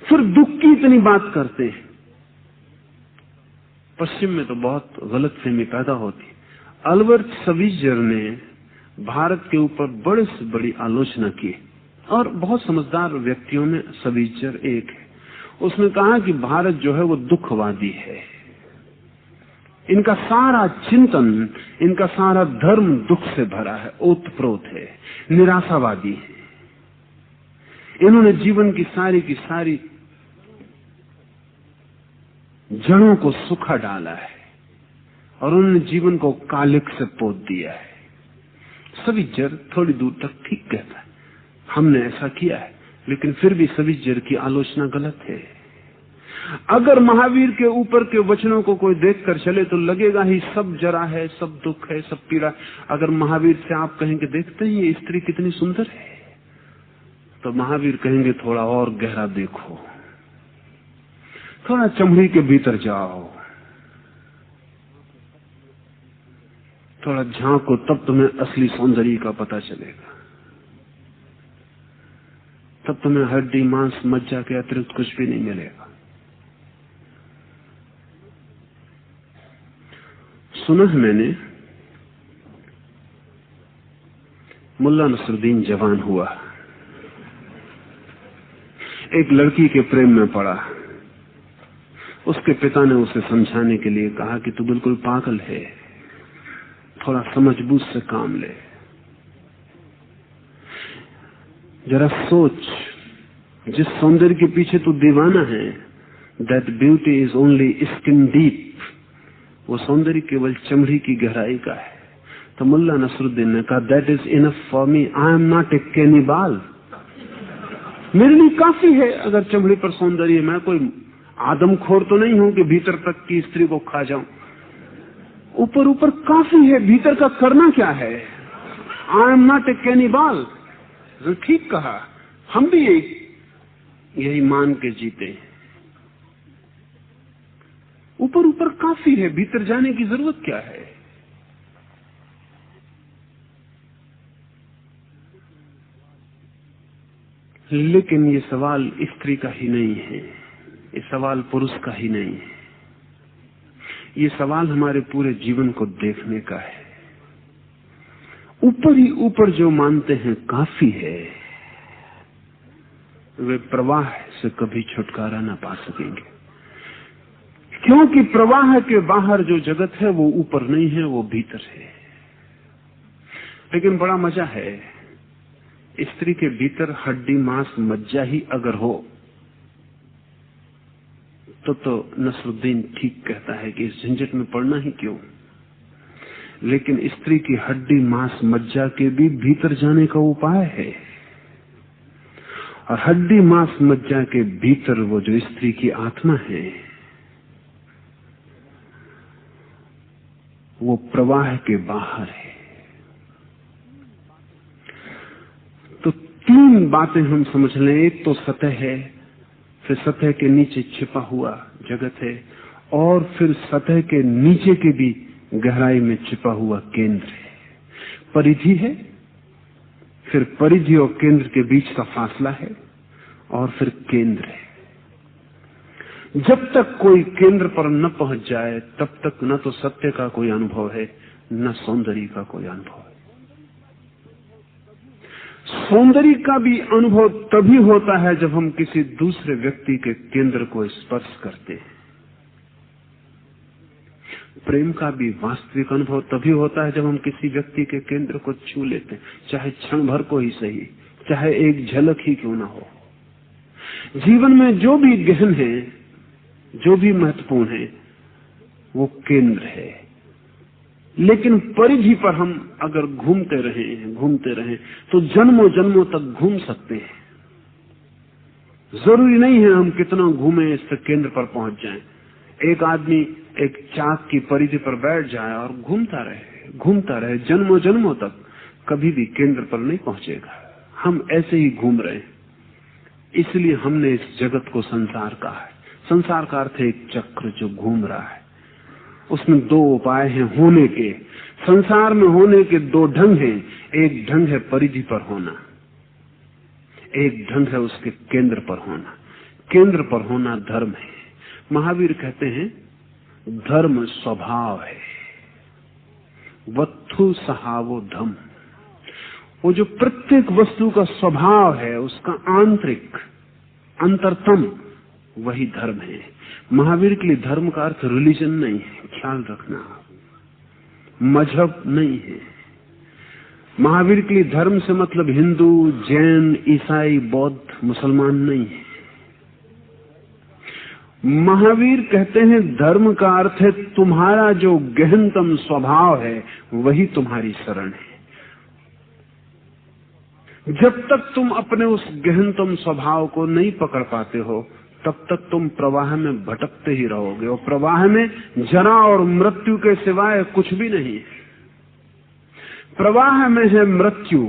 फिर दुख की इतनी बात करते हैं। पश्चिम में तो बहुत गलतफहमी पैदा होती। अल्बर्ट सवीजर ने भारत के ऊपर बड़े से बड़ी आलोचना की, और बहुत समझदार व्यक्तियों में सवीजर एक है। उसने कहा कि भारत जो है वो दुखवादी है। इनका सारा चिंतन, इनका सारा धर्म दुख से भरा है, ओतप्रोत है, निराशावादी है। इन्होंने जीवन की सारी जड़ों को सूखा डाला है और उन्होंने जीवन को कालिक से पोत दिया है। सवीजर थोड़ी दूर तक ठीक कहता है, हमने ऐसा किया है, लेकिन फिर भी सवीजर की आलोचना गलत है। अगर महावीर के ऊपर के वचनों को कोई देखकर चले तो लगेगा ही सब जरा है, सब दुख है, सब पीड़ा। अगर महावीर से आप कहेंगे देखते हैं ये स्त्री कितनी सुंदर है, तो महावीर कहेंगे थोड़ा और गहरा देखो, थोड़ा चमड़ी के भीतर जाओ, थोड़ा झांको, तब तुम्हें असली सौंदर्य का पता चलेगा। तब तुम्हें हड्डी मांस मज्जा के अतिरिक्त कुछ भी नहीं मिलेगा। सुना है मैंने, मुल्ला नसरुद्दीन जवान हुआ, एक लड़की के प्रेम में पड़ा। उसके पिता ने उसे समझाने के लिए कहा कि तू बिल्कुल पागल है, थोड़ा समझबूझ से काम ले। जरा सोच, जिस सौंदर्य के पीछे तू दीवाना है, that beauty is only skin deep, वो सौंदर्य केवल चमड़ी की गहराई का है। तो मुल्ला नसरुद्दीन ने कहा, that is enough for me, I am not a cannibal. मेरे लिए काफी है अगर चमड़ी पर सौंदर्य, मैं कोई आदमखोर तो नहीं हूं कि भीतर तक की स्त्री को खा जाऊं। ऊपर ऊपर काफी है, भीतर का करना क्या है? I am not a cannibal. तो ठीक कहा, हम भी यही मान के जीते। ऊपर ऊपर काफी है, भीतर जाने की जरूरत क्या है? लेकिन ये सवाल स्त्री का ही नहीं है, ये सवाल पुरुष का ही नहीं है, ये सवाल हमारे पूरे जीवन को देखने का है। ऊपर ही ऊपर जो मानते हैं काफी है, वे प्रवाह से कभी छुटकारा ना पा सकेंगे, क्योंकि प्रवाह के बाहर जो जगत है वो ऊपर नहीं है, वो भीतर है। लेकिन बड़ा मजा है, स्त्री के भीतर हड्डी मांस मज्जा ही अगर हो तो नसरुद्दीन ठीक कहता है कि इस झंझट में पड़ना ही क्यों। लेकिन स्त्री की हड्डी मांस मज्जा के भी भीतर जाने का उपाय है, और हड्डी मांस मज्जा के भीतर वो जो स्त्री की आत्मा है, वो प्रवाह के बाहर है। तो तीन बातें हम समझ लें, एक तो सतह है, फिर सतह के नीचे छिपा हुआ जगत है, और फिर सतह के नीचे के भी गहराई में छिपा हुआ केंद्र है। परिधि है, फिर परिधि और केंद्र के बीच का फासला है, और फिर केंद्र है। जब तक कोई केंद्र पर न पहुंच जाए तब तक न तो सत्य का कोई अनुभव है, न सौंदर्य का कोई अनुभव है। सौंदर्य का भी अनुभव तभी होता है जब हम किसी दूसरे व्यक्ति के केंद्र को स्पर्श करते हैं। प्रेम का भी वास्तविक अनुभव तभी होता है जब हम किसी व्यक्ति के केंद्र को छू लेते हैं, चाहे क्षण भर को ही सही, चाहे एक झलक ही क्यों ना हो। जीवन में जो भी गहन है, जो भी महत्वपूर्ण है, वो केंद्र है। लेकिन परिधि पर हम अगर घूमते रहें तो जन्मों जन्मों तक घूम सकते हैं। जरूरी नहीं है हम कितना घूमें इससे केंद्र पर पहुंच जाएं। एक आदमी एक चाक की परिधि पर बैठ जाए और घूमता रहे जन्मों जन्मों तक, कभी भी केंद्र पर नहीं पहुंचेगा। हम ऐसे ही घूम रहे हैं। इसलिए हमने इस जगत को संसार कहा है। संसार का अर्थ है एक चक्र जो घूम रहा है। उसमें दो उपाय हैं होने के। संसार में होने के दो ढंग हैं। एक ढंग है परिधि पर होना, एक ढंग है उसके केंद्र पर होना। केंद्र पर होना धर्म है। महावीर कहते हैं धर्म स्वभाव है, वत्थु सहावो धम। वो जो प्रत्येक वस्तु का स्वभाव है, उसका आंतरिक अंतरतम, वही धर्म है। महावीर के लिए धर्म का अर्थ रिलीजन नहीं है, ख्याल रखना, मजहब नहीं है। महावीर के लिए धर्म से मतलब हिंदू, जैन, ईसाई, बौद्ध, मुसलमान नहीं है। महावीर कहते हैं धर्म का अर्थ है तुम्हारा जो गहनतम स्वभाव है वही तुम्हारी शरण है। जब तक तुम अपने उस गहनतम स्वभाव को नहीं पकड़ पाते हो तब तक तुम प्रवाह में भटकते ही रहोगे, और प्रवाह में जरा और मृत्यु के सिवाय कुछ भी नहीं है। प्रवाह में है मृत्यु,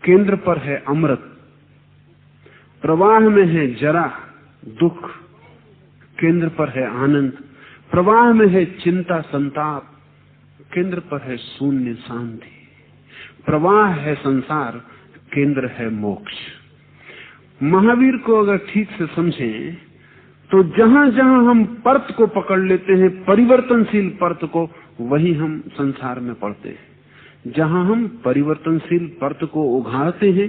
केंद्र पर है अमृत। प्रवाह में है जरा दुख, केंद्र पर है आनंद। प्रवाह में है चिंता संताप, केंद्र पर है शून्य शांति। प्रवाह है संसार, केंद्र है मोक्ष। महावीर को अगर ठीक से समझें तो जहां जहां हम परत को पकड़ लेते हैं, परिवर्तनशील परत को, वही हम संसार में पड़ते हैं। जहां हम परिवर्तनशील परत को उघाड़ते हैं,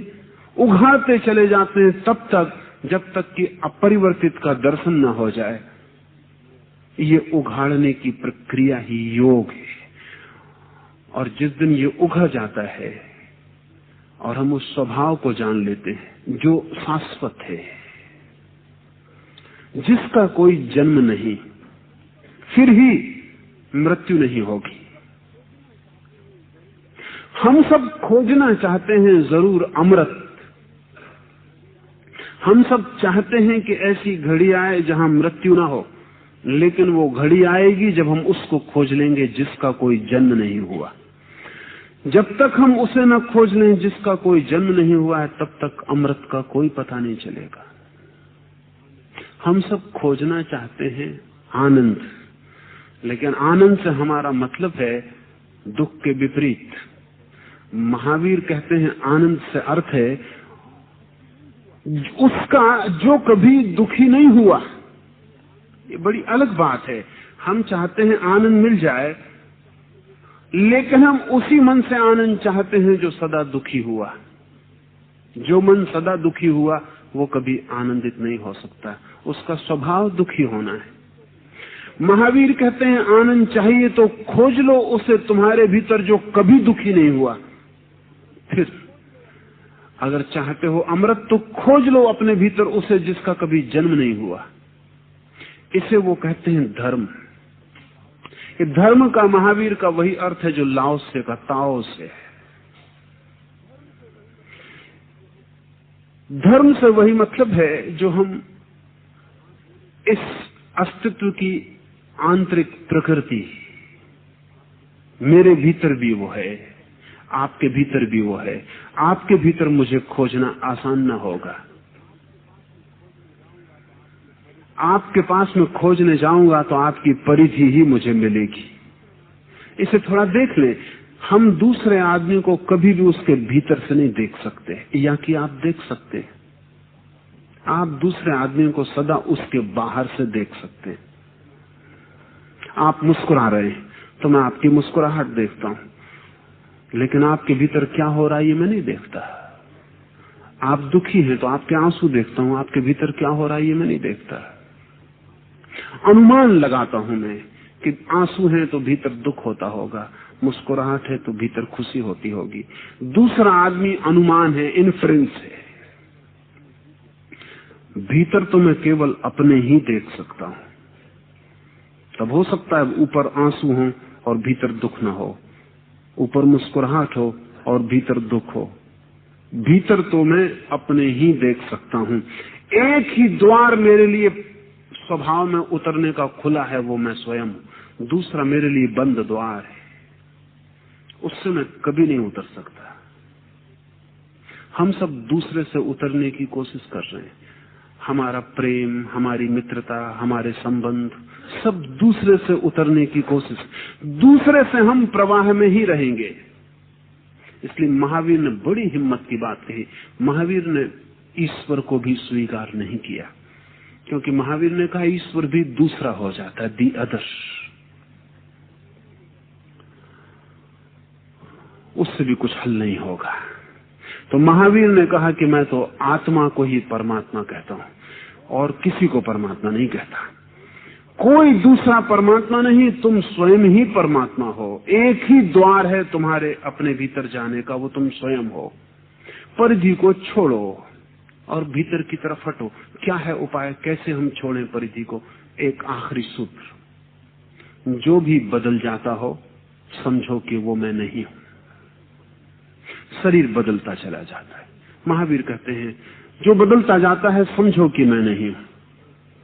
उघाड़ते चले जाते हैं, तब तक जब तक कि अपरिवर्तित का दर्शन न हो जाए। ये उघाड़ने की प्रक्रिया ही योग है। और जिस दिन ये उघड़ जाता है और हम उस स्वभाव को जान लेते हैं जो शाश्वत है, जिसका कोई जन्म नहीं, फिर ही मृत्यु नहीं होगी। हम सब खोजना चाहते हैं जरूर अमृत। हम सब चाहते हैं कि ऐसी घड़ी आए जहां मृत्यु ना हो, लेकिन वो घड़ी आएगी जब हम उसको खोज लेंगे जिसका कोई जन्म नहीं हुआ। जब तक हम उसे न खोज लें जिसका कोई जन्म नहीं हुआ है, तब तक अमृत का कोई पता नहीं चलेगा। हम सब खोजना चाहते हैं आनंद, लेकिन आनंद से हमारा मतलब है दुख के विपरीत। महावीर कहते हैं आनंद से अर्थ है उसका जो कभी दुखी नहीं हुआ। ये बड़ी अलग बात है। हम चाहते हैं आनंद मिल जाए, लेकिन हम उसी मन से आनंद चाहते हैं जो सदा दुखी हुआ। जो मन सदा दुखी हुआ वो कभी आनंदित नहीं हो सकता, उसका स्वभाव दुखी होना है। महावीर कहते हैं आनंद चाहिए तो खोज लो उसे तुम्हारे भीतर जो कभी दुखी नहीं हुआ। फिर अगर चाहते हो अमृत तो खोज लो अपने भीतर उसे जिसका कभी जन्म नहीं हुआ। इसे वो कहते हैं धर्म। ये धर्म का महावीर का वही अर्थ है जो लाओसे का ताओ से है। धर्म से वही मतलब है जो हम इस अस्तित्व की आंतरिक प्रकृति, मेरे भीतर भी वो है, आपके भीतर भी वो है। आपके भीतर मुझे खोजना आसान न होगा। आपके पास में खोजने जाऊंगा तो आपकी परिधि ही मुझे मिलेगी। इसे थोड़ा देख लें। हम दूसरे आदमी को कभी भी उसके भीतर से नहीं देख सकते, या कि आप देख सकते हैं। आप दूसरे आदमी को सदा उसके बाहर से देख सकते हैं। आप मुस्कुरा रहे हैं तो मैं आपकी मुस्कुराहट देखता हूं, लेकिन आपके भीतर क्या हो रहा है ये मैं नहीं देखता। आप दुखी हैं तो आपके आंसू देखता हूं, आपके भीतर क्या हो रहा है ये मैं नहीं देखता। अनुमान लगाता हूं मैं कि आंसू हैं तो भीतर दुख होता होगा, मुस्कुराहट है तो भीतर खुशी होती होगी। दूसरा आदमी अनुमान है, इन्फ्रेंस है। भीतर तो मैं केवल अपने ही देख सकता हूं। तब हो सकता है ऊपर आंसू हो और भीतर दुख न हो, ऊपर मुस्कुराहट हो और भीतर दुख हो। भीतर तो मैं अपने ही देख सकता हूं। एक ही द्वार मेरे लिए स्वभाव में उतरने का खुला है, वो मैं स्वयं। दूसरा मेरे लिए बंद द्वार है, उससे मैं कभी नहीं उतर सकता। हम सब दूसरे से उतरने की कोशिश कर रहे हैं। हमारा प्रेम, हमारी मित्रता, हमारे संबंध सब दूसरे से उतरने की कोशिश। दूसरे से हम प्रवाह में ही रहेंगे। इसलिए महावीर ने बड़ी हिम्मत की बात कही। महावीर ने ईश्वर को भी स्वीकार नहीं किया, क्योंकि महावीर ने कहा ईश्वर भी दूसरा हो जाता है, दी अदर। उससे भी कुछ हल नहीं होगा। तो महावीर ने कहा कि मैं तो आत्मा को ही परमात्मा कहता हूं और किसी को परमात्मा नहीं कहता। कोई दूसरा परमात्मा नहीं, तुम स्वयं ही परमात्मा हो। एक ही द्वार है तुम्हारे अपने भीतर जाने का, वो तुम स्वयं हो। परिधि को छोड़ो और भीतर की तरफ हटो। क्या है उपाय, कैसे हम छोड़ें परिधि को? एक आखिरी सूत्र, जो भी बदल जाता हो समझो कि वो मैं नहीं हूं। शरीर बदलता चला जाता है, महावीर कहते हैं जो बदलता जाता है समझो कि मैं नहीं हूं।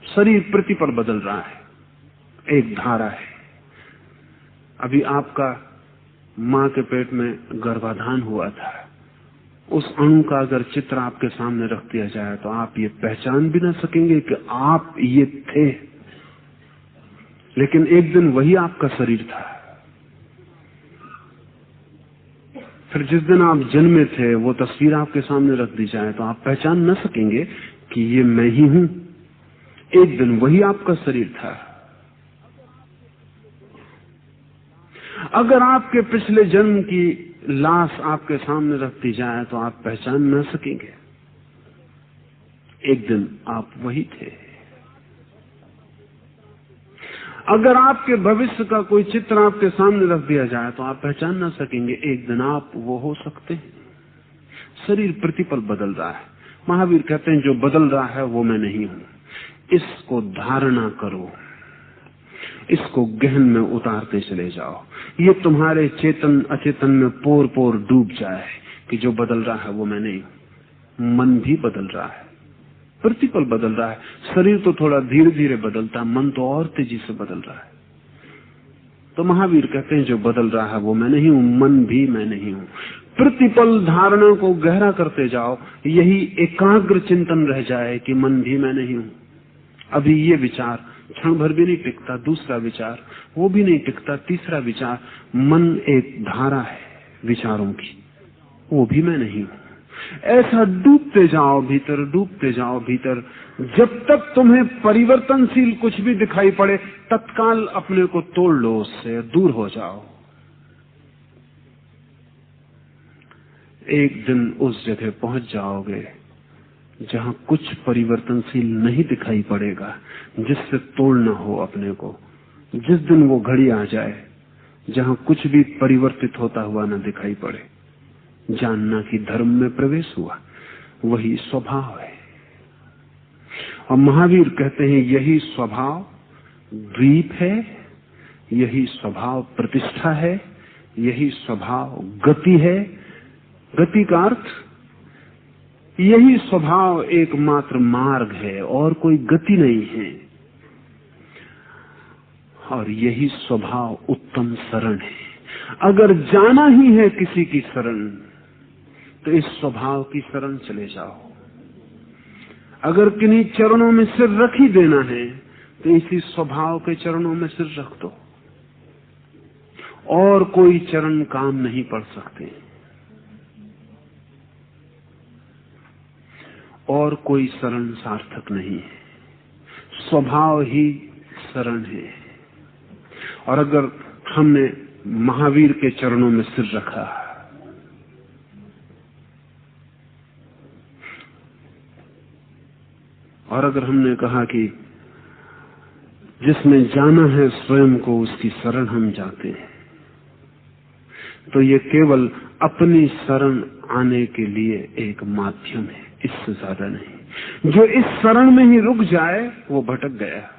शरीर प्रतिपल बदल रहा है, एक धारा है। अभी आपका मां के पेट में गर्भाधान हुआ था, उस अणु का अगर चित्र आपके सामने रख दिया जाए तो आप ये पहचान भी ना सकेंगे कि आप ये थे, लेकिन एक दिन वही आपका शरीर था। फिर जिस दिन आप जन्मे थे वो तस्वीर आपके सामने रख दी जाए तो आप पहचान न सकेंगे कि ये मैं ही हूं। एक दिन वही आपका शरीर था। अगर आपके पिछले जन्म की लाश आपके सामने रख दी जाए तो आप पहचान न सकेंगे। एक दिन आप वही थे। अगर आपके भविष्य का कोई चित्र आपके सामने रख दिया जाए तो आप पहचान ना सकेंगे। एक दिन आप वो हो सकते हैं। शरीर प्रतिपल बदल रहा है। महावीर कहते हैं जो बदल रहा है वो मैं नहीं हूं। इसको धारणा करो, इसको गहन में उतारते चले जाओ। ये तुम्हारे चेतन अचेतन में पोर पोर डूब जाए कि जो बदल रहा है वो मैं नहीं हूं। मन भी बदल रहा है, प्रतिपल बदल रहा है। शरीर तो थोड़ा धीरे धीरे बदलता है, मन तो और तेजी से बदल रहा है। तो महावीर कहते हैं जो बदल रहा है वो मैं नहीं हूं, मन भी मैं नहीं हूं। प्रतिपल धारणा को गहरा करते जाओ, यही एकाग्र चिंतन रह जाए कि मन भी मैं नहीं हूं। अभी ये विचार क्षण भर भी नहीं टिकता, दूसरा विचार वो भी नहीं टिकता, तीसरा विचार। मन एक धारा है विचारों की, वो भी मैं नहीं हूं। ऐसा डूबते जाओ भीतर, डूबते जाओ भीतर। जब तक तुम्हें परिवर्तनशील कुछ भी दिखाई पड़े तत्काल अपने को तोड़ लो, उससे दूर हो जाओ। एक दिन उस जगह पहुंच जाओगे जहां कुछ परिवर्तनशील नहीं दिखाई पड़ेगा, जिससे तोड़ना हो अपने को। जिस दिन वो घड़ी आ जाए जहां कुछ भी परिवर्तित होता हुआ न दिखाई पड़े, जानना कि धर्म में प्रवेश हुआ। वही स्वभाव है। और महावीर कहते हैं यही स्वभाव द्वीप है, यही स्वभाव प्रतिष्ठा है, यही स्वभाव गति है। गति का अर्थ यही स्वभाव एकमात्र मार्ग है और कोई गति नहीं है। और यही स्वभाव उत्तम शरण है। अगर जाना ही है किसी की शरण तो इस स्वभाव की शरण चले जाओ। अगर किन्हीं चरणों में सिर रख ही देना है तो इसी स्वभाव के चरणों में सिर रख दो। और कोई चरण काम नहीं पड़ सकते, और कोई शरण सार्थक नहीं है। स्वभाव ही शरण है। और अगर हमने महावीर के चरणों में सिर रखा और अगर हमने कहा कि जिसमें जाना है स्वयं को उसकी शरण हम जाते हैं, तो ये केवल अपनी शरण आने के लिए एक माध्यम है, इससे ज्यादा नहीं। जो इस शरण में ही रुक जाए वो भटक गया।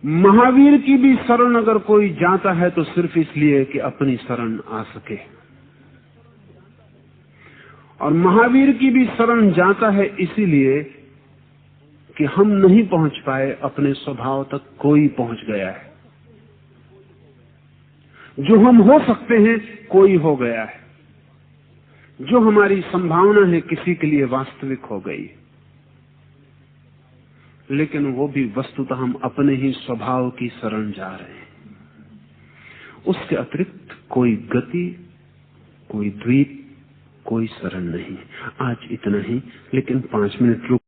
महावीर की भी शरण अगर कोई जाता है तो सिर्फ इसलिए कि अपनी शरण आ सके। और महावीर की भी शरण जाता है इसीलिए कि हम नहीं पहुंच पाए अपने स्वभाव तक, कोई पहुंच गया है। जो हम हो सकते हैं कोई हो गया है। जो हमारी संभावना है किसी के लिए वास्तविक हो गई। लेकिन वो भी वस्तुतः हम अपने ही स्वभाव की शरण जा रहे हैं। उसके अतिरिक्त कोई गति, कोई द्वीप, कोई शरण नहीं। आज इतना ही, लेकिन 5 मिनट रुक